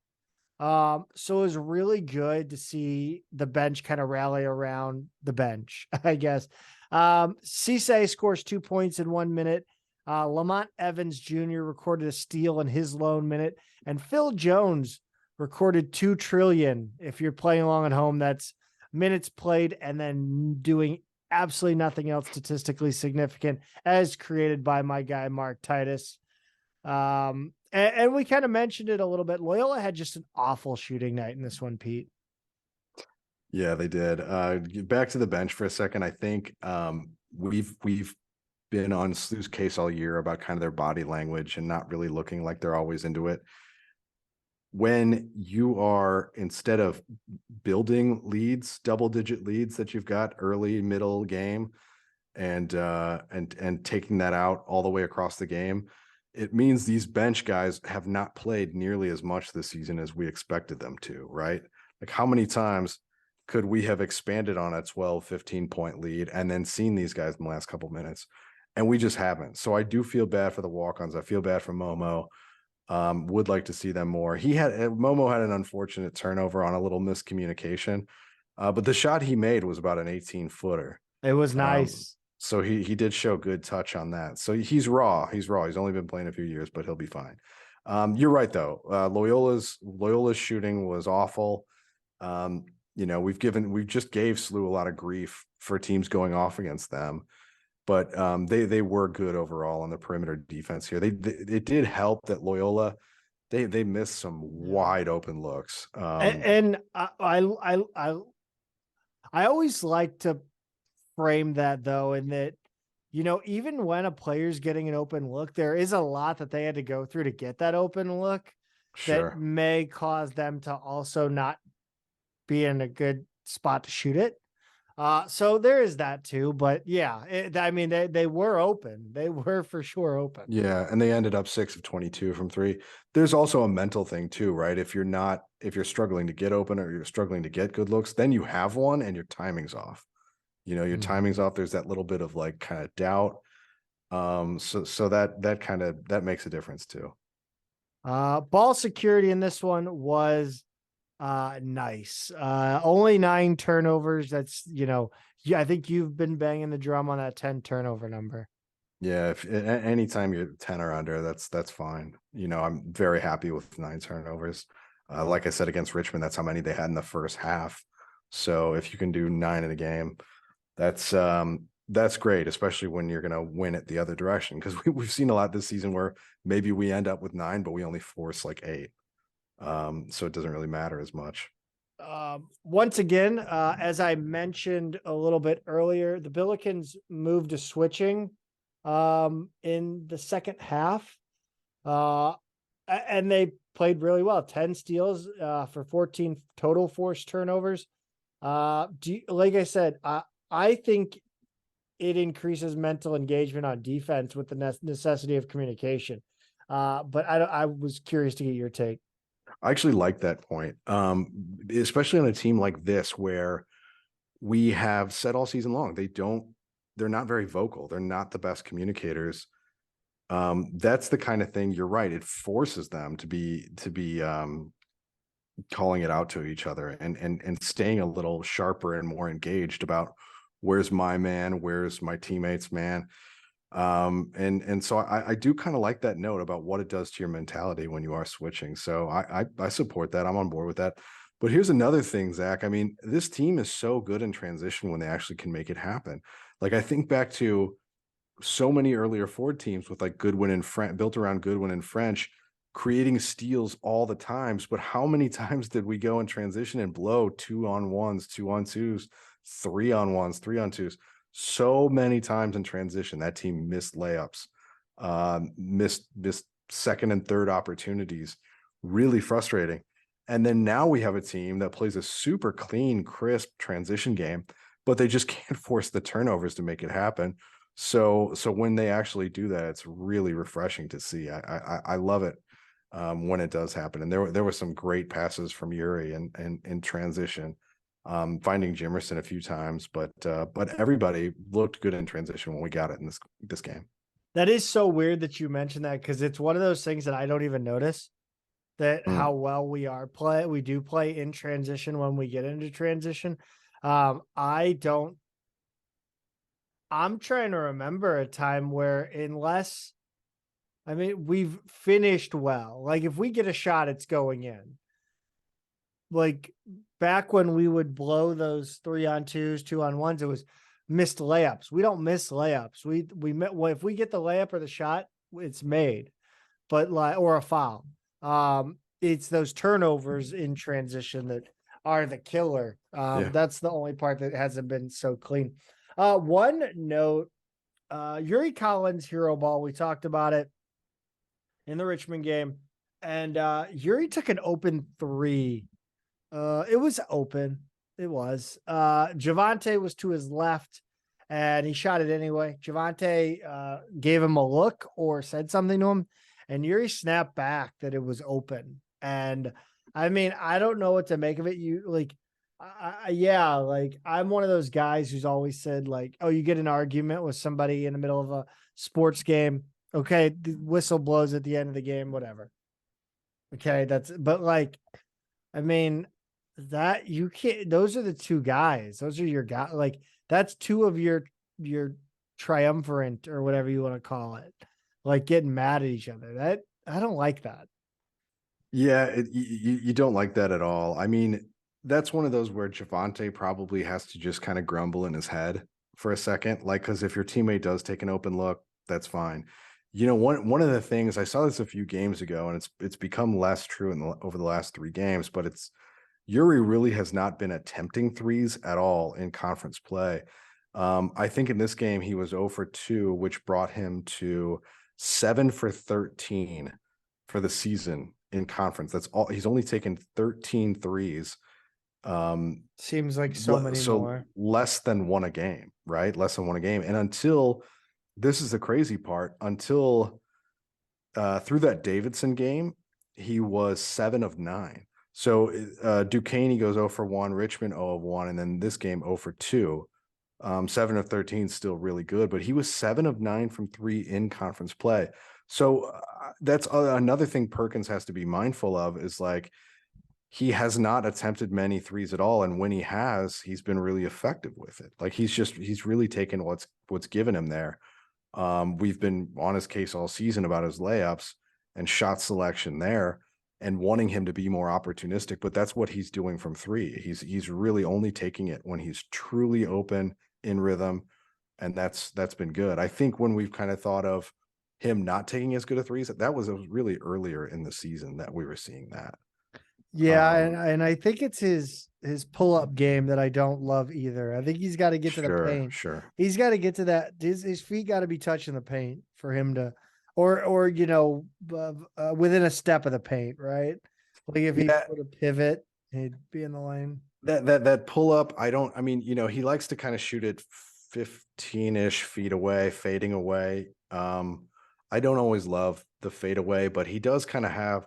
So it was really good to see the bench kind of rally around the bench, I guess. Cisse scores 2 points in 1 minute. Lamont Evans Jr. recorded a steal in his lone minute, and Phil Jones recorded 2 trillion. If you're playing along at home, that's minutes played and then doing absolutely nothing else statistically significant, as created by my guy, Mark Titus. And we kind of mentioned it a little bit. Loyola had just an awful shooting night in this one, Pete. Yeah, they did. Back to the bench for a second. I think we've been on SLU's case all year about kind of their body language and not really looking like they're always into it. When you are, instead of building leads, double-digit leads that you've got early, middle game, and taking that out all the way across the game, it means these bench guys have not played nearly as much this season as we expected them to, right? Like, how many times could we have expanded on a 12, 15 point lead and then seen these guys in the last couple minutes? And we just haven't. So I do feel bad for the walk-ons. I feel bad for Momo. Would like to see them more. Momo had an unfortunate turnover on a little miscommunication, but the shot he made was about an 18-footer. It was nice. So he did show good touch on that. So he's raw. He's only been playing a few years, but he'll be fine. You're right though. Loyola's shooting was awful. We just gave SLU a lot of grief for teams going off against them, but they were good overall on the perimeter defense here. It did help that Loyola they missed some wide open looks. And I always like to frame that though, in that, even when a player's getting an open look, there is a lot that they had to go through to get that open look. Sure. That may cause them to also not be in a good spot to shoot it. So there is that too, but yeah, they were open. They were for sure open. Yeah. And they ended up 6 of 22 from 3. There's also a mental thing too, right? If you're struggling to get open or you're struggling to get good looks, then you have one and your timing's off. Your timing's off. There's that little bit of like kind of doubt. So that makes a difference too. Ball security in this one was nice. Only 9 turnovers. That's, I think you've been banging the drum on that 10 turnover number. Yeah. If anytime you're 10 or under, that's fine. I'm very happy with 9 turnovers. Like I said, against Richmond, that's how many they had in the first half. So if you can do 9 in a game, that's great, especially when you're going to win it the other direction. Because we've seen a lot this season where maybe we end up with 9, but we only force like 8. So it doesn't really matter as much. Once again, as I mentioned a little bit earlier, the Billikens moved to switching in the second half, and they played really well. 10 steals for 14 total forced turnovers. Like I said, I think it increases mental engagement on defense with the necessity of communication. But I was curious to get your take. I actually like that point, especially on a team like this where we have said all season long they're not very vocal. They're not the best communicators. That's the kind of thing. You're right. It forces them to be calling it out to each other and staying a little sharper and more engaged about where's my man, where's my teammates' man. And so I do kind of like that note about what it does to your mentality when you are switching. So I support that. I'm on board with that. But here's another thing, Zach. I mean, this team is so good in transition when they actually can make it happen. Like, I think back to so many earlier Ford teams with like Goodwin and built around Goodwin and French, creating steals all the times. But how many times did we go in transition and blow 2-on-1s, 2-on-2s, 3-on-1s, 3-on-2s? So many times in transition, that team missed layups, missed second and third opportunities. Really frustrating. And then now we have a team that plays a super clean, crisp transition game, but they just can't force the turnovers to make it happen. So when they actually do that, it's really refreshing to see. I love it when it does happen. And there were some great passes from Yuri and in transition, finding JIMERSON a few times, but everybody looked good in transition when we got it in this game. That is so weird that you mentioned that, because it's one of those things that I don't even notice that how well we do play in transition when we get into transition. I'm trying to remember a time where we've finished well. Like if we get a shot, it's going in. Like back when we would blow those 3-on-2s, 2-on-1s, it was missed layups. We don't miss layups. If we get the layup or the shot, it's made, or a foul. It's those turnovers in transition that are the killer. That's the only part that hasn't been so clean. One note, Yuri Collins hero ball. We talked about it in the Richmond game, and Yuri took an open 3. It was open. It was. Javante was to his left, and he shot it anyway. Javante gave him a look or said something to him, and Yuri snapped back that it was open. And I mean, I don't know what to make of it. I'm one of those guys who's always said, like, oh, you get an argument with somebody in the middle of a sports game. Okay, the whistle blows at the end of the game, whatever. Okay, that you can't, those are the two guys. Those are your guys. Like that's two of your triumvirate or whatever you want to call it. Like getting mad at each other. That I don't like that. Yeah, you don't like that at all. I mean, that's one of those where Javante probably has to just kind of grumble in his head for a second. Like, because if your teammate does take an open look, that's fine. One of the things I saw this a few games ago, and it's become less true over the last 3 games, but Yuri really has not been attempting threes at all in conference play. I think in this game he was 0 for 2, which brought him to 7 for 13 for the season in conference. That's all. He's only taken 13 threes. Seems like so many more. Less than 1 a game, right? Less than 1 a game. And this is the crazy part, until through that Davidson game, he was 7 of 9. So Duquesne, he goes 0 for 1, Richmond 0 of 1, and then this game 0 for 2. 7 of 13 is still really good, but he was 7 of 9 from 3 in conference play. So that's another thing Perkins has to be mindful of, is like he has not attempted many threes at all, and when he has, he's been really effective with it. Like he's really taken what's given him there. We've been on his case all season about his layups and shot selection there, and wanting him to be more opportunistic, but that's what he's doing from 3. He's really only taking it when he's truly open, in rhythm, and that's been good. I think when we've kind of thought of him not taking as good a threes, that was really earlier in the season that we were seeing that. Yeah, and I think it's his pull-up game that I don't love either. I think he's got to get to the paint. Sure. He's got to get to that. His feet got to be touching the paint for him to, or within a step of the paint, right? Like if he put a pivot, he'd be in the lane. That pull-up, he likes to kind of shoot it 15-ish feet away, fading away. I don't always love the fade away, but he does kind of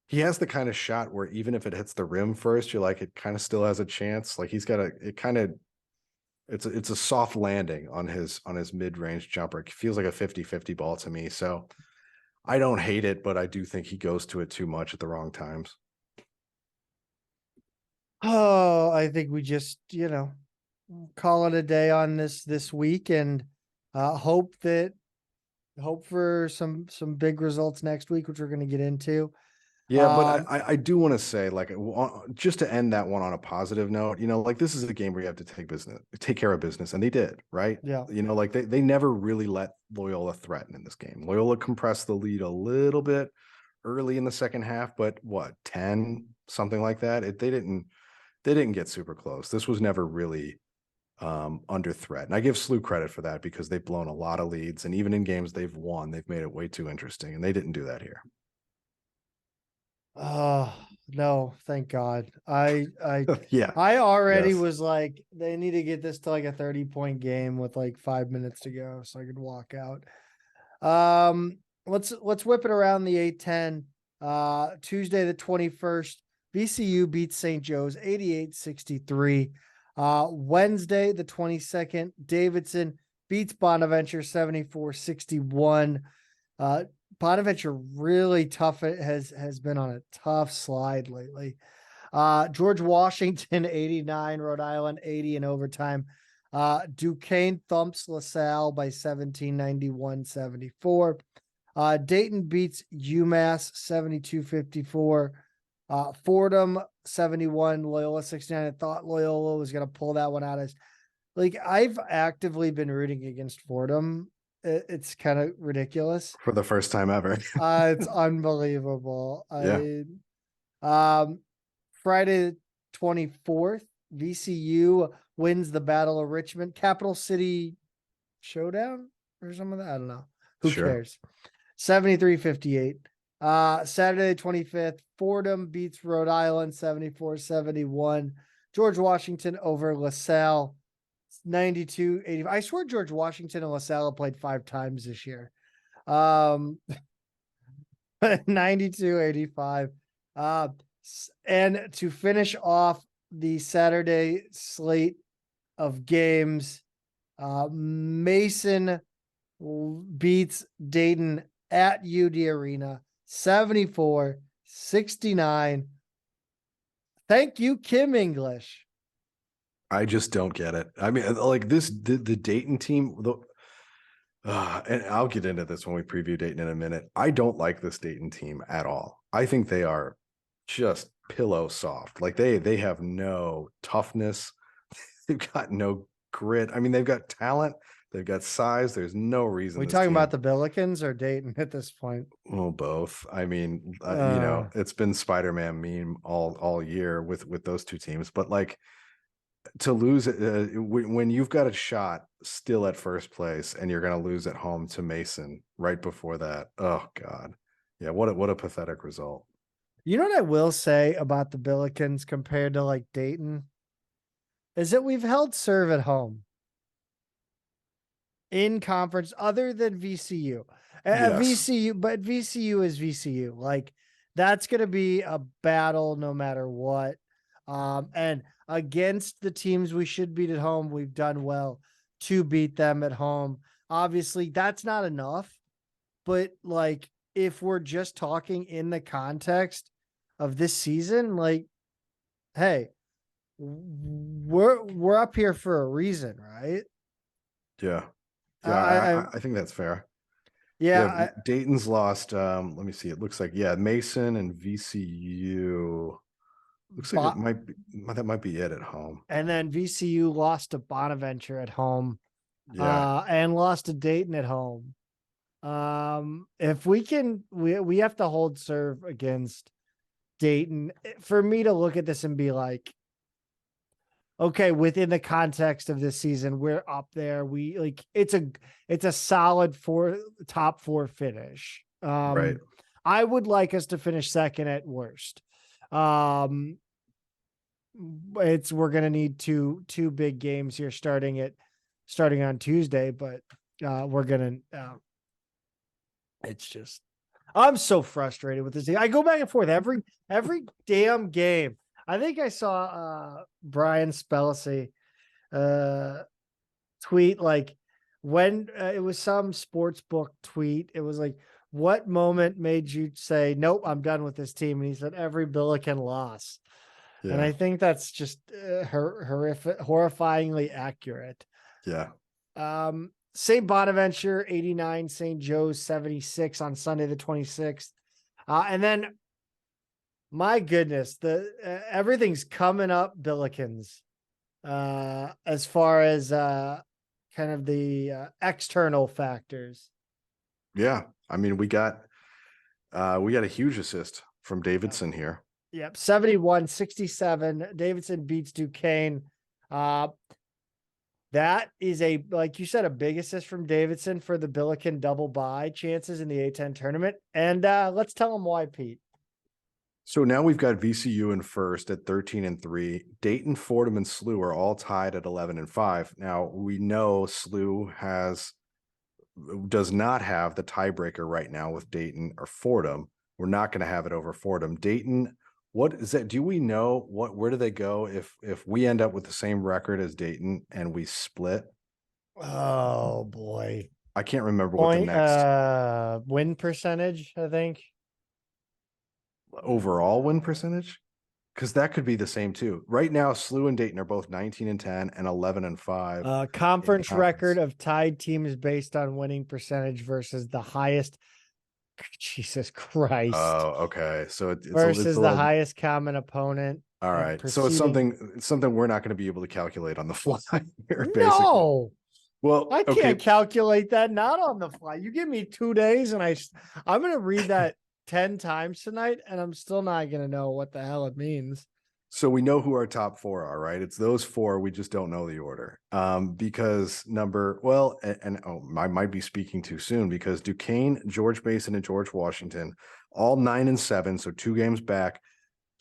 he has the kind of shot where even if it hits the rim first, you're like, it kind of still has a chance. Like it's a soft landing on his mid-range jumper. It feels like a 50-50 ball to me. So I don't hate it, but I do think he goes to it too much at the wrong times. Oh, I think we just, call it a day on this week, and hope for some big results next week, which we're going to get into. Yeah, but I do want to say, like, just to end that one on a positive note, like this is a game where you have to take care of business, and they did, right? Yeah. Like they never really let Loyola threaten in this game. Loyola compressed the lead a little bit early in the second half, but 10, something like that. They didn't get super close. This was never really under threat. And I give SLU credit for that, because they've blown a lot of leads, and even in games they've won, they've made it way too interesting, and they didn't do that here. no, thank God. I Yeah. already Yes. was like, they need to get this to like a 30-point game with like 5 minutes to go so I could walk out. Let's whip it around the A10. Tuesday the 21st, VCU beats St. Joe's 88-63. Wednesday the 22nd, Davidson beats Bonaventure 74-61. Bonaventure really tough. It has been on a tough slide lately. George Washington 89, Rhode Island 80 in overtime. Duquesne thumps LaSalle by 17, 91-74. Dayton beats UMass 72-54. Fordham 71, Loyola 69. I thought Loyola was going to pull that one out. I've actively been rooting against Fordham. It's kind of ridiculous. For the first time ever. It's unbelievable. Yeah. Friday the 24th, VCU wins the Battle of Richmond. Capital City Showdown or some of that. I don't know. Who cares? 73-58. Saturday the 25th, Fordham beats Rhode Island 74-71. George Washington over LaSalle 92-85. I swear George Washington and LaSalle played 5 times this year. 92-85. And to finish off the Saturday slate of games, Mason beats Dayton at UD Arena 74-69. Thank you, Kim English. I just don't get it. I mean, like the Dayton team, and I'll get into this when we preview Dayton in a minute. I don't like this Dayton team at all. I think they are just pillow soft. Like they have no toughness. They've got no grit. I mean, they've got talent. They've got size. There's no reason. Are we talking about the Billikens or Dayton at this point? Well, both. I mean, it's been Spider-Man meme all year with those two teams. But like to lose when you've got a shot still at first place and you're going to lose at home to Mason right before that. Oh God, yeah. What a pathetic result. You know what I will say about the Billikens compared to like Dayton is that we've held serve at home in conference other than VCU. Yes. But VCU is VCU. Like that's going to be a battle no matter what. And against the teams we should beat at home, we've done well to beat them at home. Obviously, that's not enough. But like if we're just talking in the context of this season, like, hey, we're up here for a reason, right? Yeah. Yeah, I think that's fair. Yeah. Dayton's lost. Let me see. It looks like, Mason and VCU. Looks like that might be it at home. And then VCU lost to Bonaventure at home. Yeah. And lost to Dayton at home. If we can, we have to hold serve against Dayton for me to look at this and be like, okay, within the context of this season, we're up there. We like it's a solid top 4 finish. Right. I would like us to finish second at worst. We're gonna need two big games here starting on Tuesday, but we're gonna it's just I'm so frustrated with this thing. I go back and forth every damn game. I think I saw Brian Spelcy tweet like when it was some sports book tweet. It was like, what moment made you say, nope, I'm done with this team? And he said, every Billiken loss. Yeah. And I think that's just horrifyingly accurate. Yeah. St. Bonaventure 89, St. Joe's 76 on Sunday the 26th. And then my goodness, everything's coming up Billikens as far as kind of the external factors. Yeah. I mean, we got a huge assist from Davidson here. Yep. 71-67. Davidson beats Duquesne. That is like you said, a big assist from Davidson for the Billiken double bye chances in the A10 tournament. And let's tell them why, Pete. So now we've got VCU in first at 13-3. Dayton, Fordham, and SLU are all tied at 11-5. Now we know SLU does not have the tiebreaker right now with Dayton or Fordham. We're not going to have it over Fordham. Dayton, what is that? Do we know where do they go if we end up with the same record as Dayton and we split? Oh boy. I can't remember what the next win percentage, I think. Overall win percentage, because that could be the same too. Right now, SLU and Dayton are both 19-10 and 11-5. Conference record of tied teams based on winning percentage versus the highest. Jesus Christ. Oh, okay. So it's versus a the highest common opponent. All right. So it's something we're not going to be able to calculate on the fly here, basically. No. Well, I can't calculate that, not on the fly. You give me 2 days and I'm going to read that 10 times tonight and I'm still not going to know what the hell it means. So we know who our top four are, right? It's those four. We just don't know the order. Because I might be speaking too soon because Duquesne, George Mason, and George Washington, all 9-7, so 2 games back.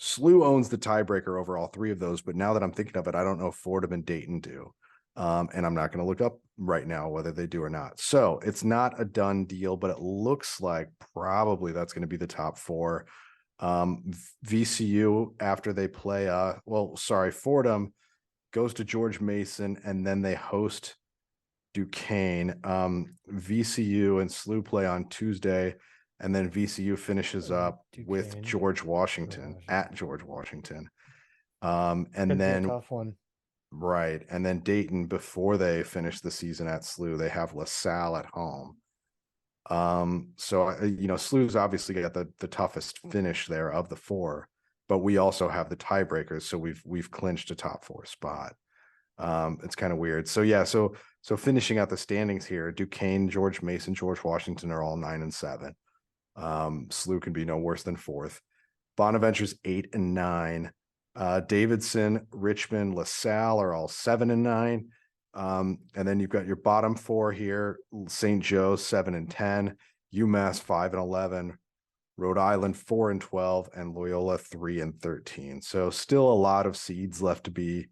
SLU owns the tiebreaker over all 3 of those, but now that I'm thinking of it, I don't know if Fordham and Dayton do. And I'm not going to look up right now whether they do or not. So it's not a done deal, but it looks like probably that's going to be the top 4. VCU after they play Fordham goes to George Mason and then they host Duquesne. VCU and SLU play on Tuesday and then VCU finishes up Duquesne with George Washington at George Washington. And then a tough one. Right. And then Dayton, before they finish the season at SLU, they have LaSalle at home. SLU's obviously got the toughest finish there of the 4, but we also have the tiebreakers, so we've clinched a top 4 spot. It's kind of weird. So finishing out the standings here, Duquesne, George Mason, George Washington are all 9-7. SLU can be no worse than 4th. Bonaventure's 8-9. Davidson, Richmond, LaSalle are all 7-9. And then you've got your bottom 4 here: St. Joe's 7-10, UMass 5-11, Rhode Island 4-12, and Loyola 3-13. So still a lot of seeds left to be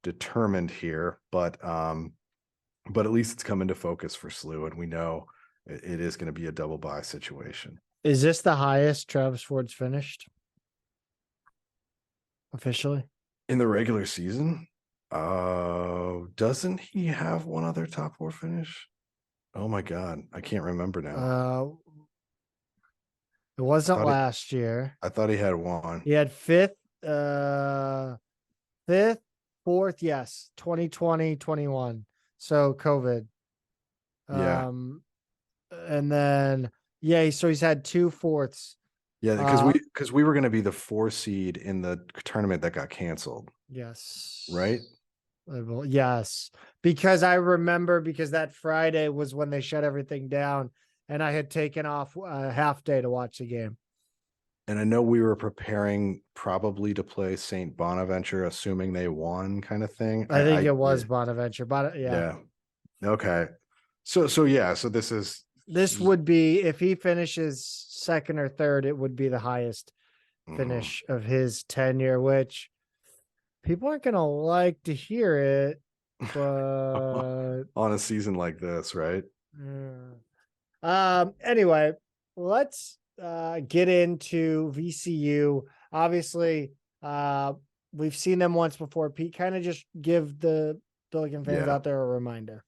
determined here, but at least it's come into focus for SLU, and we know it is going to be a double bye situation. Is this the highest Travis Ford's finished officially in the regular season? Doesn't he have one other top 4 finish? Oh my God, I can't remember now. It wasn't last year. I thought he had one. He had 5th, 4th, yes, 2020, 21. So COVID. Yeah. And then so he's had 2 4ths. Yeah, because we were going to be the 4 seed in the tournament that got canceled. Yes. Right? Yes. Because I remember that Friday was when they shut everything down and I had taken off a half day to watch the game. And I know we were preparing probably to play St. Bonaventure, assuming they won, kind of thing. I think it was Bonaventure, but yeah. Okay. So this would be, if he finishes 2nd or 3rd, it would be the highest finish of his tenure, which people aren't going to like to hear it, but on a season like this, right? Anyway, let's get into VCU. Obviously, we've seen them once before. Pete, kind of just give the Billiken fans out there a reminder.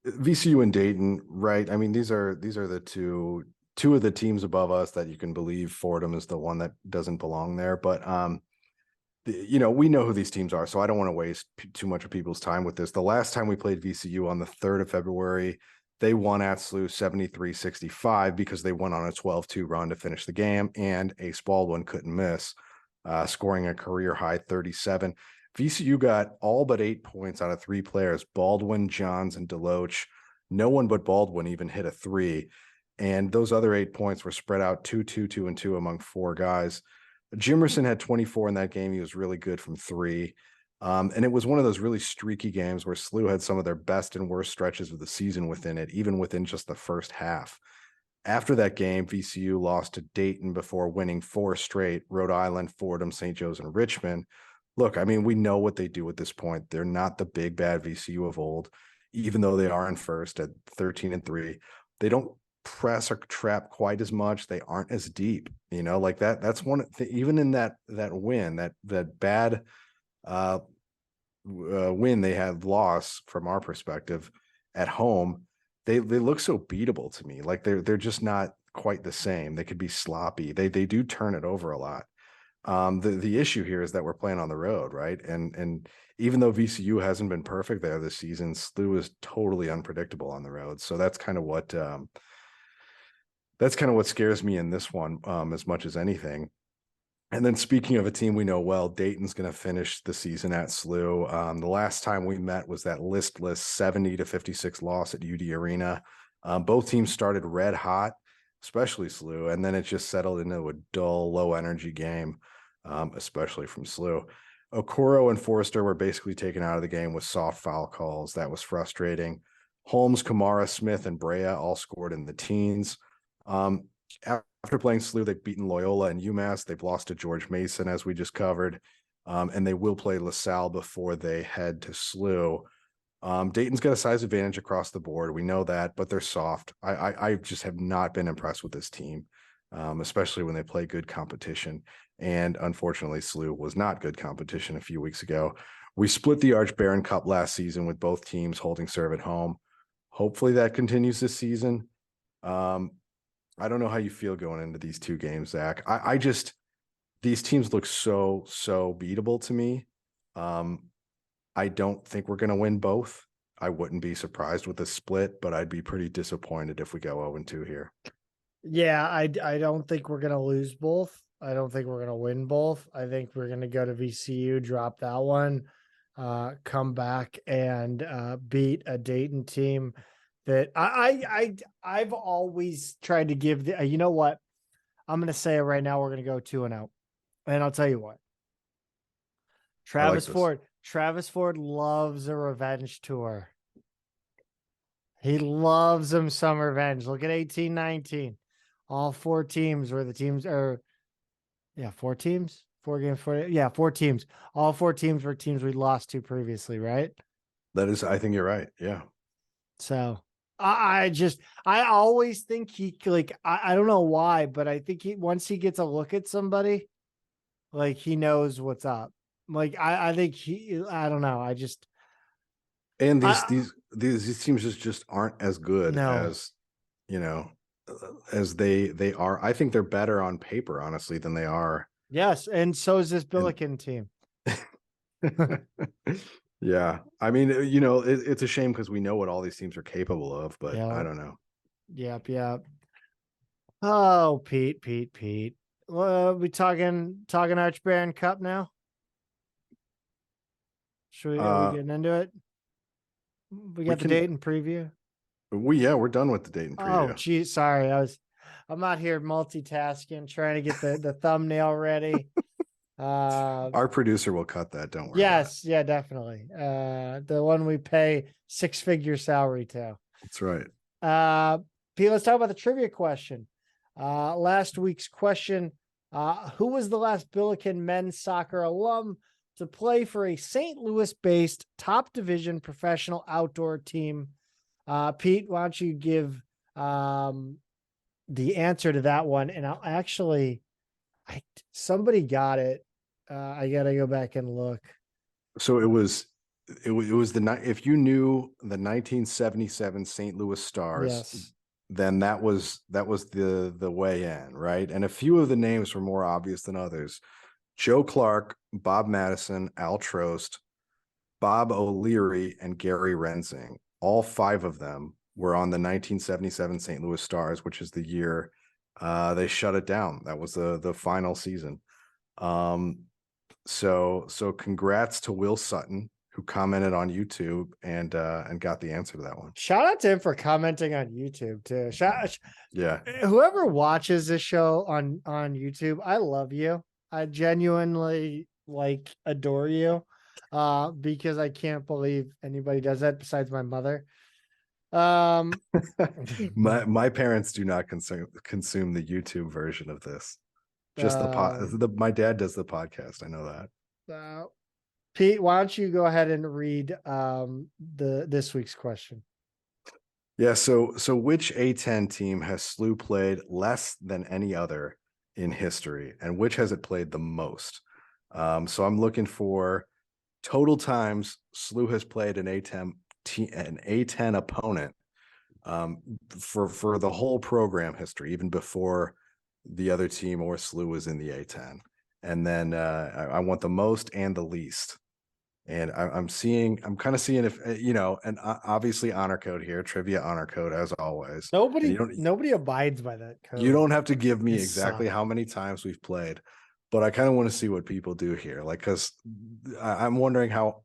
VCU and Dayton, right? I mean, these are the two of the teams above us that you can believe. Fordham is the one that doesn't belong there, but we know who these teams are, so I don't want to waste too much of people's time with this. The last time we played VCU on the 3rd of February, they won at SLU 73-65 because they went on a 12-2 run to finish the game, and Ace Baldwin couldn't miss, scoring a career high 37. VCU got all but 8 points out of 3 players: Baldwin, Johns, and Deloach. No one but Baldwin even hit a 3, and those other 8 points were spread out 2-2, 2 and 2 among 4 guys. JIMERSON had 24 in that game. He was really good from 3. And it was one of those really streaky games where SLU had some of their best and worst stretches of the season within it, even within just the first half. After that game, VCU lost to Dayton before winning 4 straight: Rhode Island, Fordham, St. Joe's, and Richmond. Look, I mean, we know what they do at this point. They're not the big bad VCU of old, even though they are in first at 13-3. They don't press or trap quite as much. They aren't as deep, like that. That's one even in that win, that bad win they had loss from our perspective at home. They look so beatable to me. Like they're just not quite the same. They could be sloppy. They do turn it over a lot. The issue here is that we're playing on the road, right? And even though VCU hasn't been perfect there this season, SLU is totally unpredictable on the road. So that's kind of what scares me in this one, as much as anything. And then speaking of a team we know well, Dayton's going to finish the season at SLU. The last time we met was that listless 70-56 loss at UD Arena. Both teams started red hot, especially SLU, and then it just settled into a dull, low energy game, especially from SLU. Okoro and Forrester were basically taken out of the game with soft foul calls. That was frustrating. Holmes, Kamara, Smith, and Brea all scored in the teens. After playing SLU, they've beaten Loyola and UMass. They've lost to George Mason, as we just covered, and they will play LaSalle before they head to SLU. Dayton's got a size advantage across the board. We know that, but they're soft. I just have not been impressed with this team, especially when they play good competition. And unfortunately, SLU was not good competition a few weeks ago. We split the Arch Baron Cup last season with both teams holding serve at home. Hopefully that continues this season. I don't know how you feel going into these two games, Zach. These teams look so beatable to me. I don't think we're going to win both. I wouldn't be surprised with a split, but I'd be pretty disappointed if we go 0-2 here. Yeah, I don't think we're going to lose both. I don't think we're going to win both. I think we're going to go to VCU, drop that one, come back and beat a Dayton team that I've always tried to give you know what? I'm going to say it right now. We're going to go 2-0. And I'll tell you what. Travis Ford loves a revenge tour. He loves him some revenge. Look at 18-19. All 4 teams were the teams are, 4 teams, 4 games, 4 teams. All 4 teams were teams we lost to previously, right? That is, I think you're right. Yeah. So I always think he I don't know why, but I think once he gets a look at somebody, like he knows what's up. Like I think I don't know. And these teams just aren't as good as, as they are. I think they're better on paper, honestly, than they are. Yes, and so is this Billiken team. Yeah, I mean, it's a shame because we know what all these teams are capable of, but I don't know. Yep. Oh, Pete. We talking Arch Baron Cup now? Are we getting into it? We got the Dayton preview. We're done with the Dayton preview. Oh, geez, sorry. I'm out here multitasking, trying to get the thumbnail ready. Our producer will cut that. Don't worry. Yes, yeah, definitely. The one we pay 6-figure salary to. That's right. Pete, let's talk about the trivia question. Last week's question: who was the last Billiken men's soccer alum to play for a St. Louis-based top division professional outdoor team? Pete, why don't you give the answer to that one? And I'll actually, somebody got it. I gotta go back and look. So it was if you knew the 1977 St. Louis Stars, yes, then that was the way in, right? And a few of the names were more obvious than others. Joe Clark, Bob Madison, Al Trost, Bob O'Leary, and Gary Rensing. All 5 of them were on the 1977 St. Louis Stars, which is the year they shut it down. That was the final season. So congrats to Will Sutton, who commented on YouTube and got the answer to that one. Shout out to him for commenting on YouTube too. Yeah. Whoever watches this show on YouTube, I love you. I genuinely adore you. Because I can't believe anybody does that besides my mother. My parents do not consume the YouTube version of this. Just my dad does the podcast. I know that. Pete, why don't you go ahead and read this week's question? Yeah, so which A10 team has SLU played less than any other in history, and which has it played the most? So I'm looking for total times SLU has played an A10 opponent for the whole program history, even before the other team or SLU was in the A10. And then I want the most and the least. And I'm kind of seeing if, and obviously honor code here, trivia honor code as always. Nobody abides by that code. You don't have to give me exactly how many times we've played, but I kind of want to see what people do here. Like, cause I'm wondering how,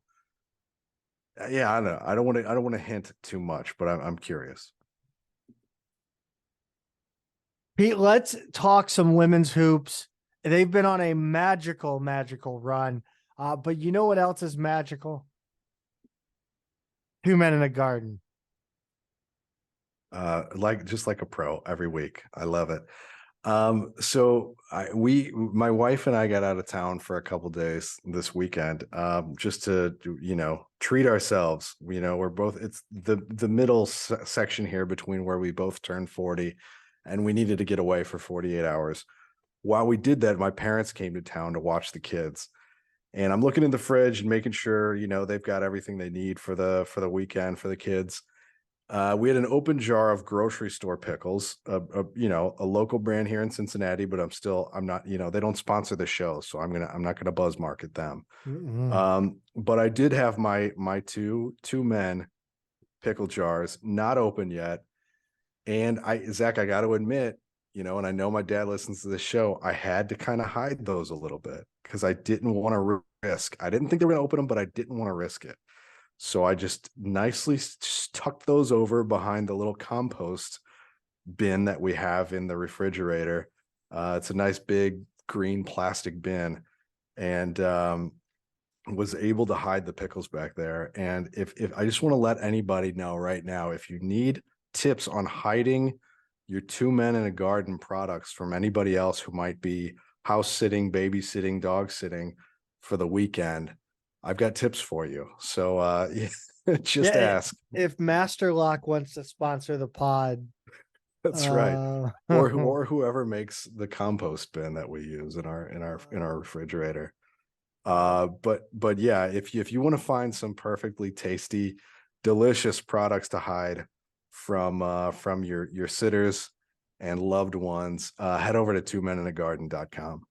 yeah, I don't know. I don't want to hint too much, but I'm curious. Pete, let's talk some women's hoops. They've been on a magical run. But you know what else is magical? 2 men in a garden. Just like a pro every week. I love it. So my wife and I got out of town for a couple days this weekend, just to, treat ourselves. We're both, it's the middle section here between where we both turned 40, and we needed to get away for 48 hours. While we did that, my parents came to town to watch the kids. And I'm looking in the fridge and making sure, they've got everything they need for the weekend for the kids. We had an open jar of grocery store pickles, a local brand here in Cincinnati, but I'm not, they don't sponsor the show, so I'm not gonna buzz market them. But I did have my two men pickle jars not open yet, and Zach, I got to admit, and I know my dad listens to the show, I had to kind of hide those a little bit because I didn't want to risk. I didn't think they were going to open them, but I didn't want to risk it. So I just nicely tucked those over behind the little compost bin that we have in the refrigerator. It's a nice big green plastic bin, and was able to hide the pickles back there. And if I just want to let anybody know right now, if you need tips on hiding your 2 men in a garden products from anybody else who might be house sitting, babysitting, dog sitting for the weekend, I've got tips for you. So ask. If Master Lock wants to sponsor the pod. That's right. Or whoever makes the compost bin that we use in our refrigerator. But yeah, if you want to find some perfectly tasty, delicious products to hide from your sitters and loved ones, head over to 2meninthegarden.com.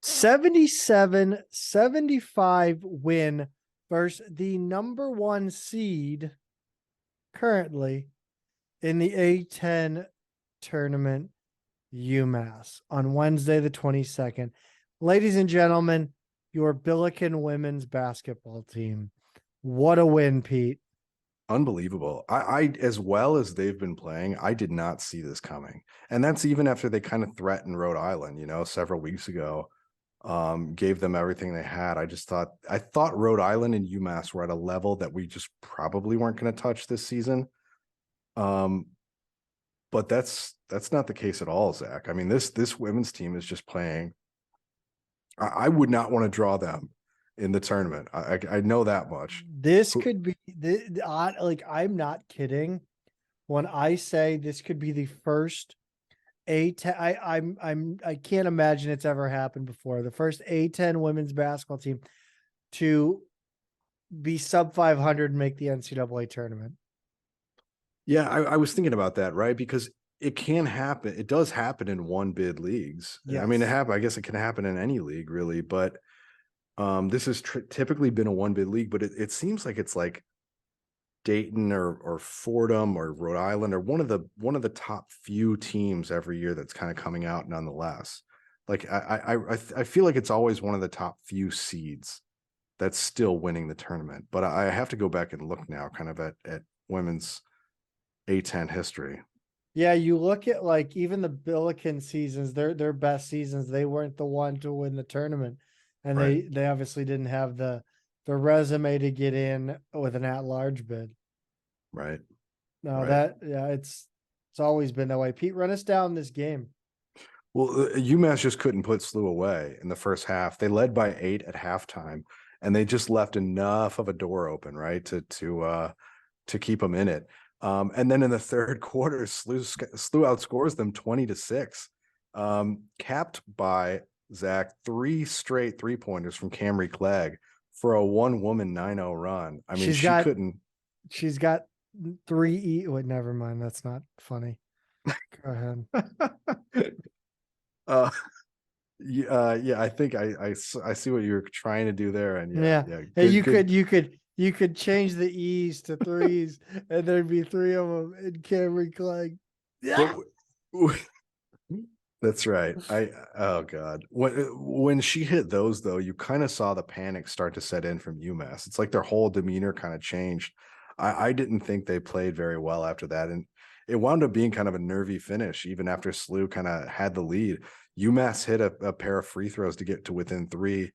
77-75 win versus the number 1 seed currently in the A10 tournament, UMass, on Wednesday the 22nd. Ladies and gentlemen, your Billiken women's basketball team. What a win, Pete. Unbelievable. I as well as they've been playing, I did not see this coming. And that's even after they kind of threatened Rhode Island, several weeks ago, gave them everything they had. I thought Rhode Island and UMass were at a level that we just probably weren't going to touch this season. But that's not the case at all, Zach. I mean, this women's team is just playing. I would not want to draw them in the tournament. I know that much. This could be I'm not kidding when I say this could be the first A10. I can't imagine it's ever happened before. The first A10 women's basketball team to be sub 500 and make the NCAA tournament. Yeah, I was thinking about that, right? Because it can happen. It does happen in one bid leagues. Yes. I mean, I guess it can happen in any league, really. But this has typically been a one bid league. But it seems like it's like Dayton or Fordham or Rhode Island or one of the top few teams every year that's kind of coming out nonetheless. Like I feel like it's always one of the top few seeds that's still winning the tournament. But I have to go back and look now, kind of at women's A10 history. Yeah, you look at like even the Billiken seasons, their best seasons, they weren't the one to win the tournament. And right. they obviously didn't have the resume to get in with an at-large bid. Right. No, Right. it's always been that way. Pete, run us down this game. Well, UMass just couldn't put SLU away in the first half. They led by 8 at halftime, and they just left enough of a door open, right, to keep them in it. And then in the third quarter, SLU outscores them 20-6, capped by Zach 3 straight 3-pointers from Camry Clegg for a one-woman 9-0 run. I mean, she's got 3 wait, never mind. That's not funny. Go ahead. Yeah, I think I see what you're trying to do there, and Yeah. You could change the E's to 3s, and there'd be 3 of them in Camry Clegg. Yeah. That's right. Oh God. When she hit those though, you kind of saw the panic start to set in from UMass. It's like their whole demeanor kind of changed. I didn't think they played very well after that. And it wound up being kind of a nervy finish, even after SLU kind of had the lead. UMass hit a pair of free throws to get to within 3.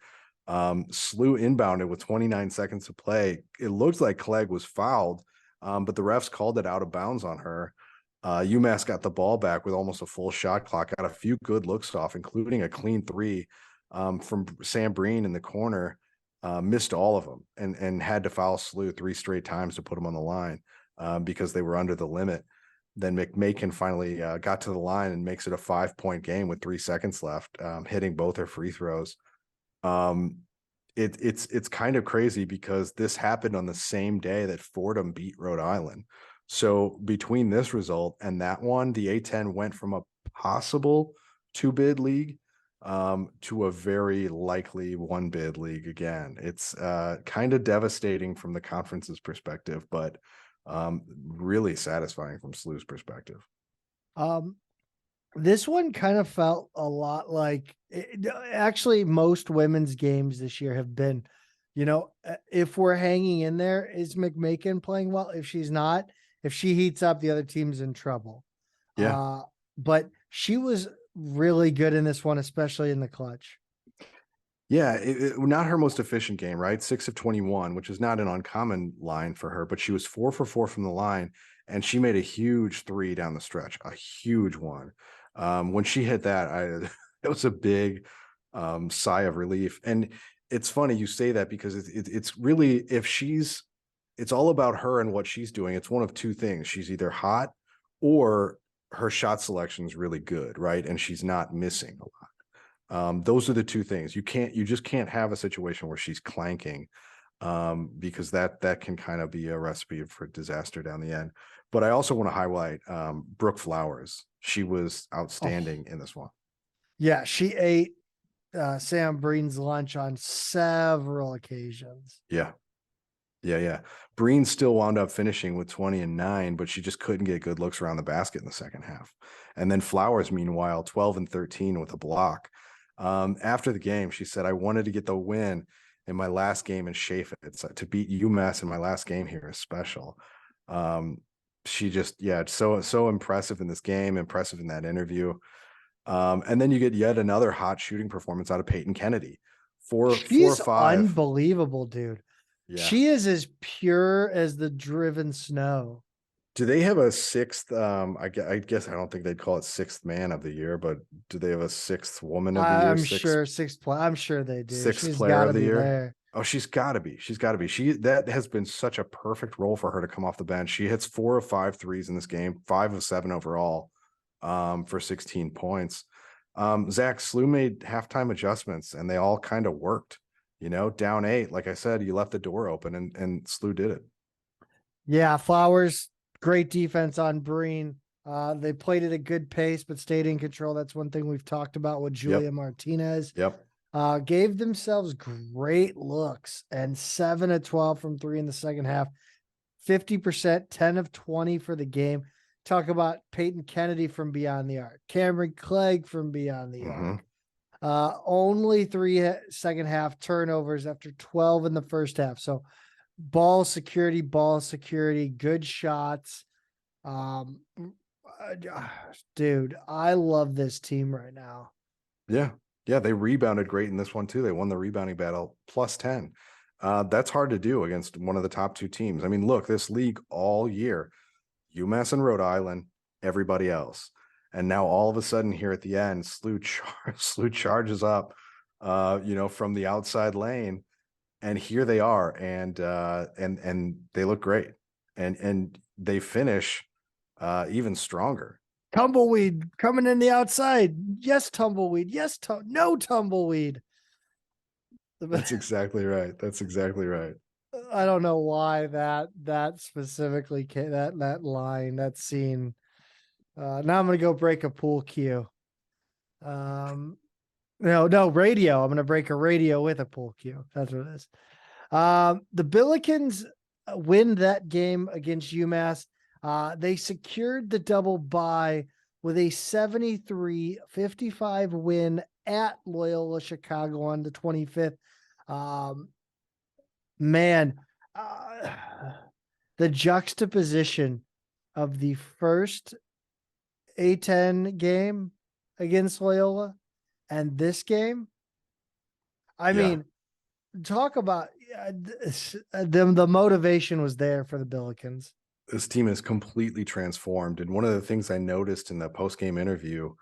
SLU inbounded with 29 seconds to play. It looked like Clegg was fouled, but the refs called it out of bounds on her. UMass got the ball back with almost a full shot clock, got a few good looks off, including a clean 3 from Sam Breen in the corner. Missed all of them and had to foul SLU 3 straight times to put them on the line because they were under the limit. Then McMakin finally got to the line and makes it a 5-point game with 3 seconds left, hitting both her free throws. It's kind of crazy because this happened on the same day that Fordham beat Rhode Island. So between this result and that one, the A-10 went from a possible 2-bid league to a very likely 1-bid league again. It's kind of devastating from the conference's perspective, but really satisfying from SLU's perspective. This one kind of felt a lot like actually most women's games this year have been, if we're hanging in there, is McMakin playing well? If she's not, if she heats up, the other team's in trouble. Yeah. But she was really good in this one, especially in the clutch. Yeah, not her most efficient game, right? 6 of 21, which is not an uncommon line for her, but she was 4 for 4 from the line, and she made a huge 3 down the stretch, a huge one. When she hit that, it was a big sigh of relief. And it's funny you say that because it's really, it's all about her and what she's doing. It's one of two things. She's either hot or her shot selection is really good, right? And she's not missing a lot. Those are the two things. You just can't have a situation where she's clanking, because that can kind of be a recipe for disaster down the end. But I also want to highlight Brooke Flowers. She was outstanding in this one. Yeah, she ate Sam Breen's lunch on several occasions. Yeah. Breen still wound up finishing with 20 and 9, but she just couldn't get good looks around the basket in the second half. And then Flowers, meanwhile, 12 and 13 with a block. After the game, she said, "I wanted to get the win in my last game in Chaffetz. To beat UMass in my last game here is special." She just, so impressive in this game, impressive in that interview. And then you get yet another hot shooting performance out of Peyton Kennedy. She's 4-5. Unbelievable, dude. Yeah. She is as pure as the driven snow. Do they have a sixth? I guess I don't think they'd call it sixth man of the year, but do they have a sixth woman of the year? I'm sure they do. Sixth player of the year. There. Oh, she's got to be. That has been such a perfect role for her to come off the bench. She hits 4 of 5 threes in this game, 5 of 7 overall, for 16 points. Zach, SLU made halftime adjustments, and they all kind of worked. Down 8, like I said, you left the door open, and SLU did it. Yeah, Flowers, great defense on Breen. They played at a good pace, but stayed in control. That's one thing we've talked about with Julia Martinez. Yep. Gave themselves great looks, and 7 of 12 from 3 in the second half, 50%, 10 of 20 for the game. Talk about Peyton Kennedy from beyond the arc, Cameron Clegg from beyond the arc. Only 3 second half turnovers after 12 in the first half. So ball security, good shots. Dude, I love this team right now. Yeah, they rebounded great in this one too. They won the rebounding battle, +10. That's hard to do against one of the top two teams. I mean, look, this league all year, UMass and Rhode Island, everybody else. And now all of a sudden here at the end, SLU charges up, from the outside lane, and here they are, and they look great, and they finish even stronger. Tumbleweed coming in the outside. Yes, tumbleweed. Yes, no tumbleweed. That's exactly right. That's exactly right. I don't know why that specifically that line, that scene. Now I'm gonna go break a pool cue. No radio. I'm gonna break a radio with a pool cue. That's what it is. The Billikens win that game against UMass. They secured the double bye with a 73-55 win at Loyola Chicago on the 25th. The juxtaposition of the first A10 game against Loyola and this game. I mean, talk about the motivation was there for the Billikens. This team is completely transformed. And one of the things I noticed in the post-game interview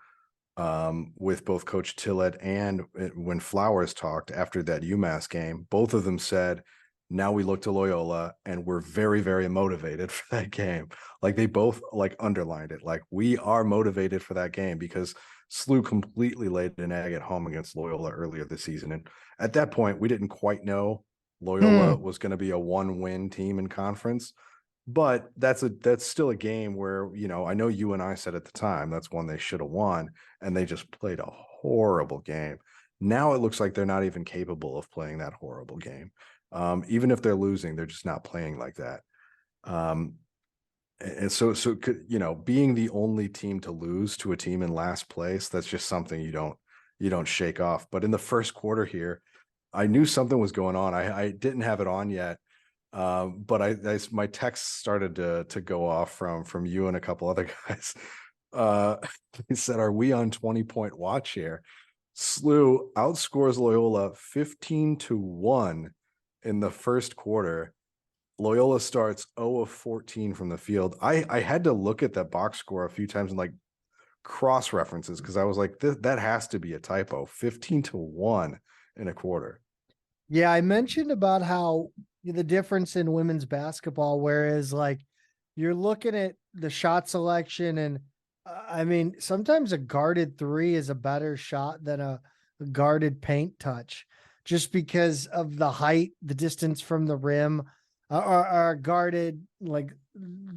with both Coach Tillett and when Flowers talked after that UMass game, both of them said, now we look to Loyola and we're very, very motivated for that game. Like they both underlined it. Like we are motivated for that game because SLU completely laid an egg at home against Loyola earlier this season. And at that point, we didn't quite know Loyola was going to be a 1-win team in conference. But that's still a game where, I know you and I said at the time, that's one they should have won, and they just played a horrible game. Now it looks like they're not even capable of playing that horrible game. Even if they're losing, they're just not playing like that. And so, being the only team to lose to a team in last place, that's just something you don't shake off. But in the first quarter here, I knew something was going on. I didn't have it on yet. But my text started to go off from you and a couple other guys. They said, are we on 20-point watch here? SLU outscores Loyola 15-1 in the first quarter. Loyola starts 0 of 14 from the field. I had to look at that box score a few times and cross references because I was like, that has to be a typo. 15-1 in a quarter. Yeah, I mentioned about how the difference in women's basketball, whereas you're looking at the shot selection and I mean, sometimes a guarded three is a better shot than a guarded paint touch just because of the height, the distance from the rim, or guarded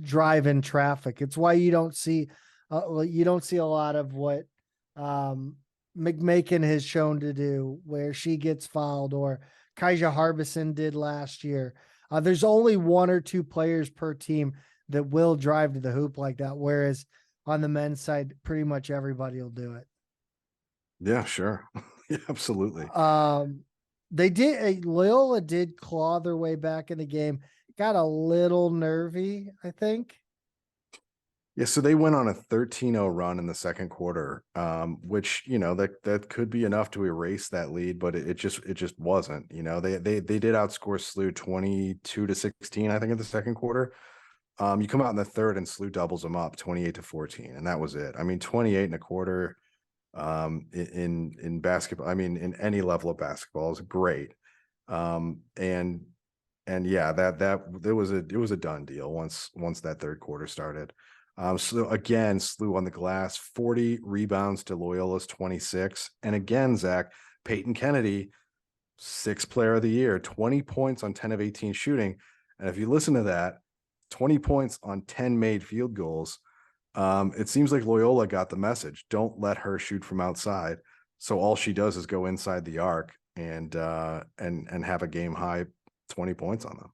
drive in traffic. It's why you don't see a lot of what McMakin has shown to do where she gets fouled or Kaija Harbison did last year. There's only one or two players per team that will drive to the hoop like that. Whereas on the men's side, pretty much everybody will do it. Yeah, sure. Yeah, absolutely. Loyola did claw their way back in the game. Got a little nervy, I think. Yeah, so they went on a 13-0 run in the second quarter, which that could be enough to erase that lead, but it just wasn't. They did outscore SLU 22-16, I think, in the second quarter. You come out in the third and SLU doubles them up 28-14, and that was it. I mean, 28 and a quarter in basketball. I mean, in any level of basketball is great. And yeah, it was a done deal once that third quarter started. So again, SLU on the glass, 40 rebounds to Loyola's 26. And again, Zach, Peyton Kennedy, 6th player of the year, 20 points on 10 of 18 shooting. And if you listen to that, 20 points on 10 made field goals. It seems like Loyola got the message. Don't let her shoot from outside. So all she does is go inside the arc and have a game high 20 points on them.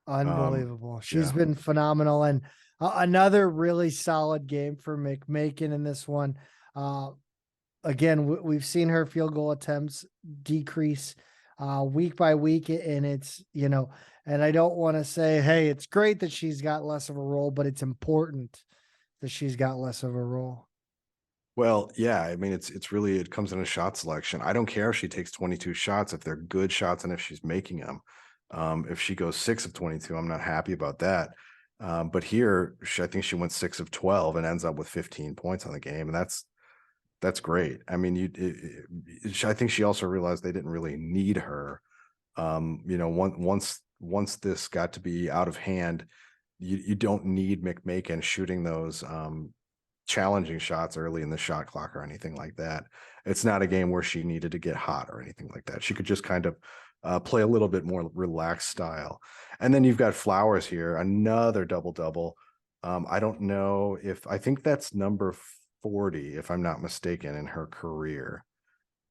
Unbelievable. She's been phenomenal. And another really solid game for McMakin in this one. Again, we've seen her field goal attempts decrease week by week. And it's, and I don't want to say, hey, it's great that she's got less of a role, but it's important that she's got less of a role. Well, yeah, I mean, it's really, it comes in a shot selection. I don't care if she takes 22 shots, if they're good shots and if she's making them. If she goes 6 of 22, I'm not happy about that. But here, I think she went 6 of 12 and ends up with 15 points on the game. And that's great. I mean, I think she also realized they didn't really need her. Once this got to be out of hand, you don't need McMakin shooting those challenging shots early in the shot clock or anything like that. It's not a game where she needed to get hot or anything like that. She could just kind of play a little bit more relaxed style. And then you've got Flowers here, another double-double. I don't know I think that's number 40, if I'm not mistaken, in her career.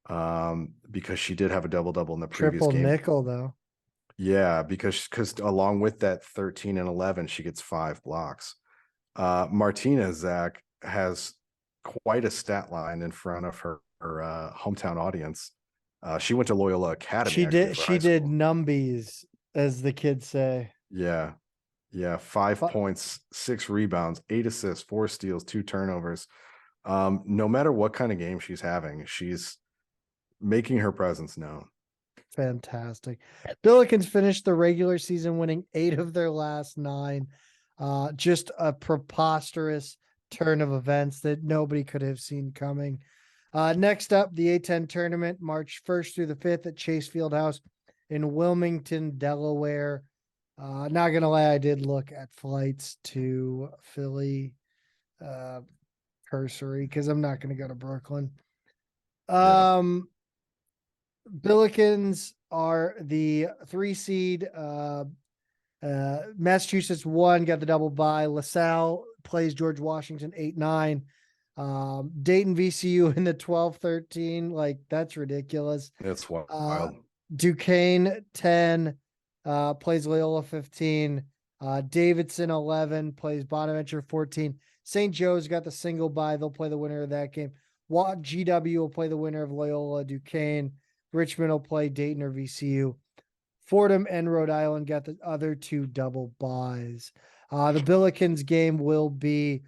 Because she did have a double-double in the previous Triple game. nickel though. Yeah, because along with that 13 and 11, she gets 5 blocks. Martinez, Zach, has quite a stat line in front of her hometown audience. She went to Loyola Academy. She did numbies, as the kids say. Yeah. 5 points, 6 rebounds, 8 assists, 4 steals, 2 turnovers. No matter what kind of game she's having, she's making her presence known. Fantastic. Billikens finished the regular season winning 8 of their last 9. Just a preposterous turn of events that nobody could have seen coming. Next up, the A10 tournament, March 1st through the 5th at Chase Fieldhouse in Wilmington, Delaware. Not gonna lie, I did look at flights to Philly, cursory, because I'm not gonna go to Brooklyn. Billikens are the 3 seed. Massachusetts 1 got the double bye. LaSalle plays George Washington 8-9. Dayton VCU in the 12-13. Like, that's ridiculous. It's wild. Duquesne 10 plays Loyola 15. Davidson 11 plays Bonaventure 14. St. Joe's got the single bye. They'll play the winner of that game. GW will play the winner of Loyola Duquesne. Richmond will play Dayton or VCU. Fordham and Rhode Island got the other 2 double byes. The Billikens game will be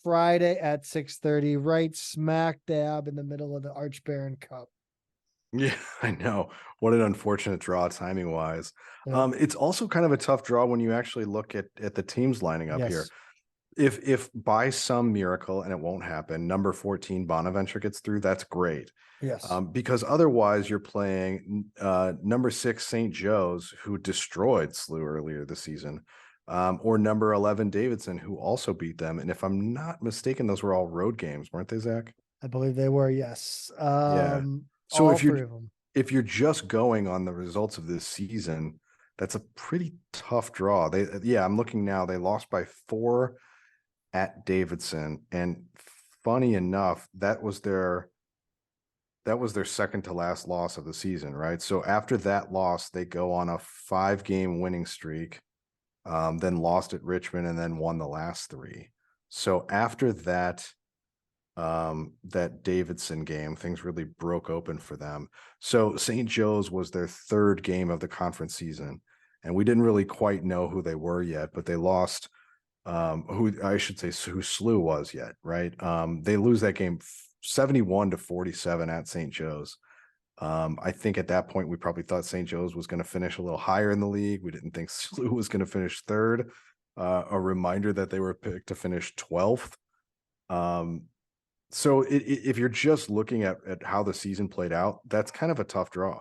Friday at 6:30, right smack dab in the middle of the Arch Baron Cup. Yeah, I know. What an unfortunate draw timing wise. Yeah. It's also kind of a tough draw when you actually look at the teams lining up here. If by some miracle, and it won't happen, number 14 Bonaventure gets through, that's great. Yes. Because otherwise you're playing number 6 St. Joe's, who destroyed SLU earlier this season, or number 11 Davidson, who also beat them. And if I'm not mistaken, those were all road games, weren't they, Zach? I believe they were, yes. Yeah. So all 3 of them. If you're just going on the results of this season, that's a pretty tough draw. I'm looking now. They lost by 4 at Davidson, and funny enough, that was their second to last loss of the season, right? So after that loss, they go on a 5-game winning streak, then lost at Richmond, and then won the last 3. So after that Davidson game, things really broke open for them. So St. Joe's was their 3rd game of the conference season, and we didn't really quite know who they were yet, but they lost who SLU was yet, right? They lose that game 71-47 at St. Joe's. I think at that point we probably thought St. Joe's was going to finish a little higher in the league. We didn't think SLU was going to finish 3rd. A reminder that they were picked to finish 12th. So if you're just looking at how the season played out, that's kind of a tough draw.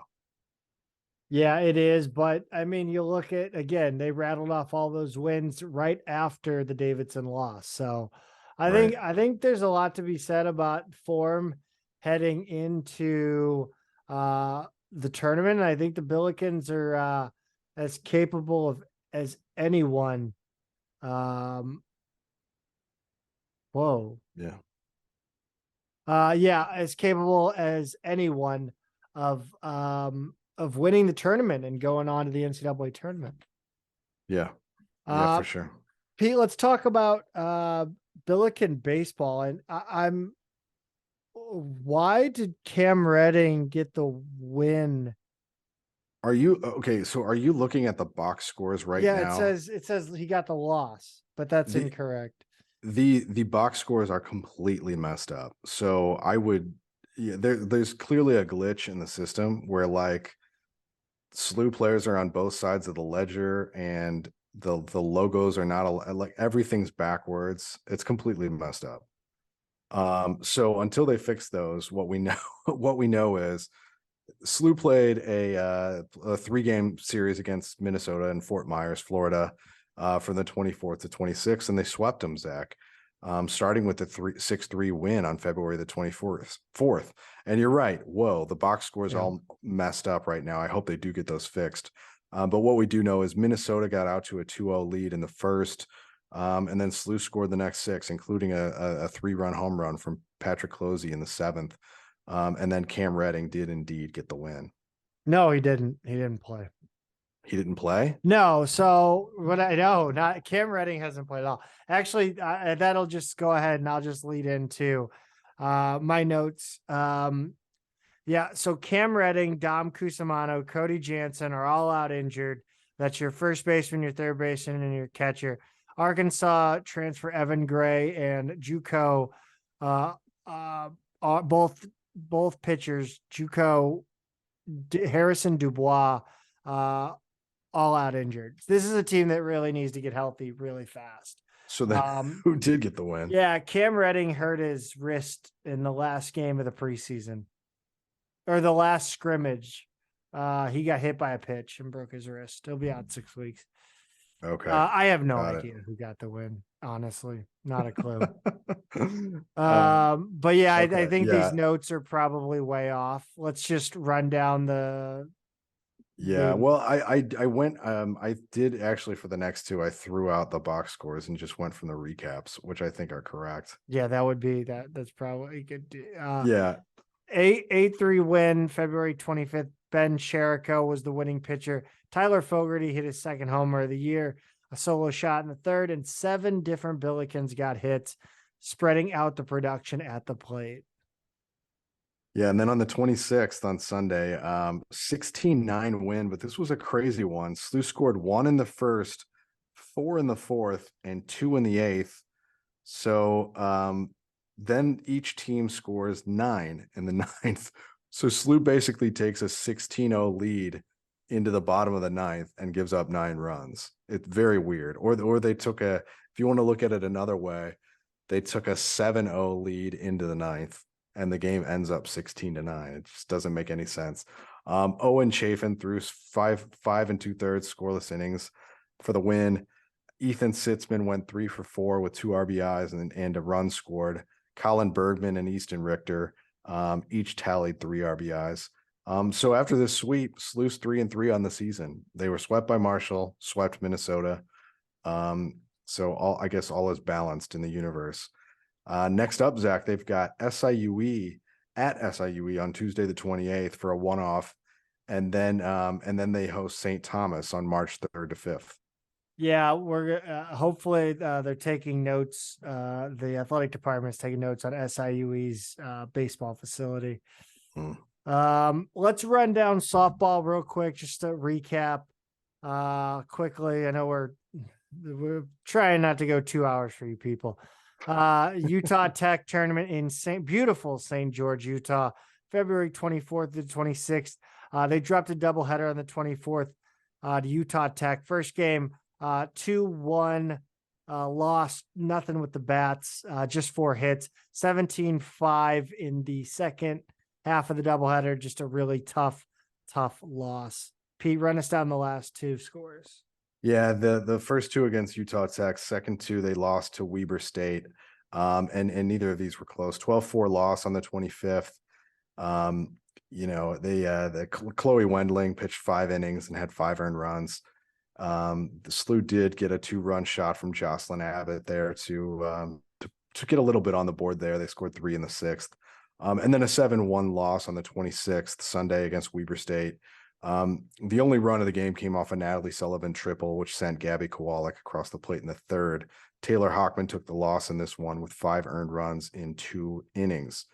Yeah, it is. But I mean, you look at, again, they rattled off all those wins right after the Davidson loss. So I think there's a lot to be said about form heading into the tournament. And I think the Billikens are as capable of as anyone. As capable as anyone of winning the tournament and going on to the NCAA tournament. Yeah, for sure. Pete, let's talk about Billiken baseball. And why did Cam Redding get the win? Are you okay? So are you looking at the box scores right now? Yeah, it says he got the loss, but that's incorrect. The box scores are completely messed up. So I would, yeah, there's clearly a glitch in the system where like SLU players are on both sides of the ledger and the logos are not like everything's backwards. It's completely messed up. So until they fix those, what we know what we know is SLU played a 3-game series against Minnesota in Fort Myers, Florida, from the 24th to 26th, and they swept them, Zach. Starting with the 6-3 win on February the 24th. And you're right. Whoa, the box scores all messed up right now. I hope they do get those fixed. But what we do know is Minnesota got out to a 2-0 lead in the first, and then SLU scored the next 6, including a 3-run home run from Patrick Closey in the 7th. And then Cam Redding did indeed get the win. No, he didn't. He didn't play. He didn't play? No. So what I know, not Cam Redding hasn't played at all. Actually, that'll just go ahead and I'll just lead into my notes. Yeah. So Cam Redding, Dom Cusimano, Cody Jansen are all out injured. That's your first baseman, your third baseman, and your catcher. Arkansas transfer Evan Gray and JUCO, both pitchers, JUCO, Harrison Dubois, all out injured. This is a team that really needs to get healthy really fast. So then who did get the win? Yeah, Cam Redding hurt his wrist in the last game of the preseason or the last scrimmage. He got hit by a pitch and broke his wrist. He'll be out 6 weeks. Okay. I have no idea who got the win. Honestly, not a clue. But yeah, okay. I think these notes are probably way off. Let's just run down the. Yeah, well, I went. I did actually for the next 2. I threw out the box scores and just went from the recaps, which I think are correct. Yeah, that would be that. That's probably good. Yeah, 8-3 win, February 25th. Ben Sherrico was the winning pitcher. Tyler Fogarty hit his second homer of the year, a solo shot in the third, and 7 different Billikens got hits, spreading out the production at the plate. Yeah, and then on the 26th on Sunday, 16-9 win, but this was a crazy one. SLU scored 1 in the first, 4 in the fourth, and 2 in the 8th. So then each team scores 9 in the 9th. So SLU basically takes a 16-0 lead into the bottom of the 9th and gives up 9 runs. It's very weird. Or they took if you want to look at it another way, they took a 7-0 lead into the 9th. And the game ends up 16-9. It just doesn't make any sense. Owen Chafin threw 5 2/3 scoreless innings for the win. Ethan Sitzman went 3 for 4 with 2 RBIs and a run scored. Colin Bergman and Easton Richter each tallied 3 RBIs. So after this sweep, SLU's 3-3 on the season. They were swept by Marshall, swept Minnesota. So all is balanced in the universe. Next up, Zach, they've got SIUE at SIUE on Tuesday the 28th for a one-off, and then they host St. Thomas on March 3rd to 5th. Yeah, we're hopefully they're taking notes. The athletic department is taking notes on SIUE's baseball facility. Let's run down softball real quick, just to recap quickly. I know we're trying not to go 2 hours for you people. Utah Tech tournament in beautiful St. George, Utah, February 24th to 26th. They dropped a doubleheader on the 24th to Utah Tech. First game, 2-1, lost, nothing with the bats, just 4 hits, 17-5 in the second half of the doubleheader. Just a really tough loss. Pete, run us down the last 2 scores. Yeah, the first 2 against Utah Tech, second 2 they lost to Weber State, and neither of these were close. 12-4 loss on the 25th. The Chloe Wendling pitched 5 innings and had 5 earned runs. The SLU did get a 2-run shot from Jocelyn Abbott there to get a little bit on the board there. They scored 3 in the 6th, and then a 7-1 loss on the 26th Sunday against Weber State. The only run of the game came off a Natalie Sullivan triple, which sent Gabby Kowalik across the plate in the 3rd. Taylor Hockman took the loss in this one with 5 earned runs in 2 innings.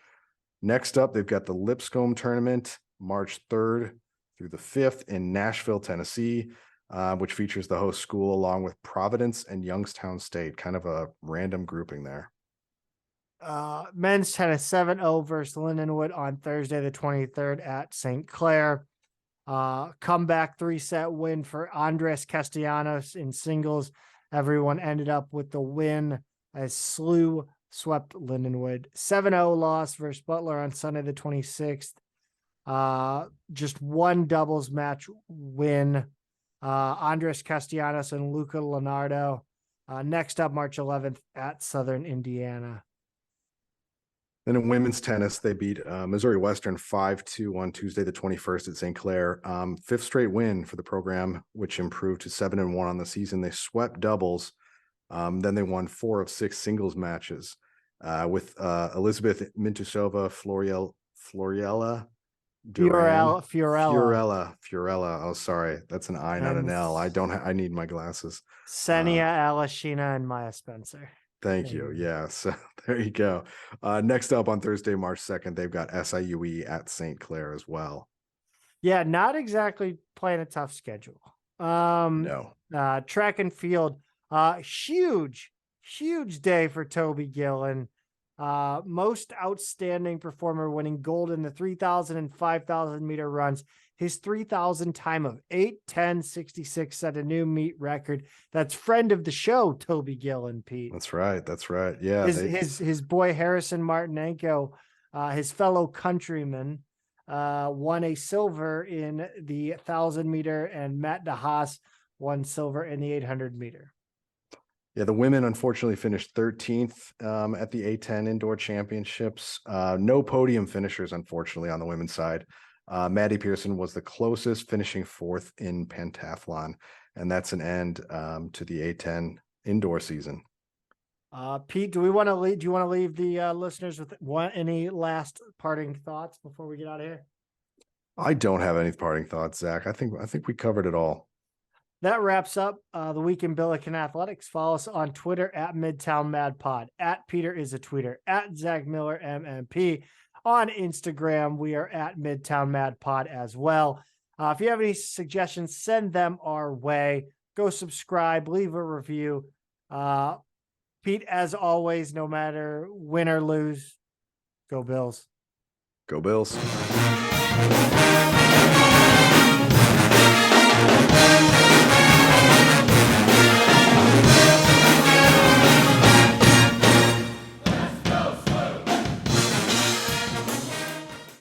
Next up, they've got the Lipscomb tournament, March 3rd through the 5th in Nashville, Tennessee. which features the host school along with Providence and Youngstown State. Kind of a random grouping there. Men's tennis 7-0 versus Lindenwood on Thursday, the 23rd at St. Clair. Comeback 3-set win for Andres Castellanos in singles. Everyone ended up with the win as SLU swept Lindenwood. 7-0 loss versus Butler on Sunday, the 26th. Just one doubles match win. Andres Castellanos and Luca Leonardo. Next up, March 11th at Southern Indiana. Then in women's tennis, they beat Missouri Western 5-2 on Tuesday, the 21st at St. Clair. Fifth straight win for the program, which improved to 7-1 on the season. They swept doubles. Then they won 4 of 6 singles matches with Elizabeth Mintusova, Floriella Duran. Fiorella. Oh, sorry. That's an I, not an L. I need my glasses. Senia Alashina and Maya Spencer. Thank you. Yeah. So there you go. Next up on Thursday, March 2nd, they've got SIUE at St. Clair as well. Yeah, not exactly playing a tough schedule. No. Track and field, huge day for Toby Gillen. Most outstanding performer, winning gold in the 3,000 and 5,000 meter runs. His 3,000 time of 8:10:66 set a new meet record. That's friend of the show, Toby Gillen, Pete. That's right. Yeah. His boy Harrison Martinenko, his fellow countryman, won a silver in the 1,000 meter, and Matt DeHaas won silver in the 800 meter. Yeah, the women unfortunately finished 13th at the A10 Indoor Championships. No podium finishers, unfortunately, on the women's side. Maddie Pearson was the closest, finishing 4th in pentathlon, and that's an end to the A10 indoor season. Pete, do you want to leave the listeners with any last parting thoughts before we get out of here? I don't have any parting thoughts, Zach. I think we covered it all. That wraps up the week in Billiken Athletics. Follow us on Twitter at Midtown Mad Pod, at Peter is a Tweeter, at Zach Miller MMP. On Instagram, we are at Midtown Mad Pod as well. If you have any suggestions, send them our way. Go subscribe, leave a review. Pete, as always, no matter win or lose, go Bills. Go Bills.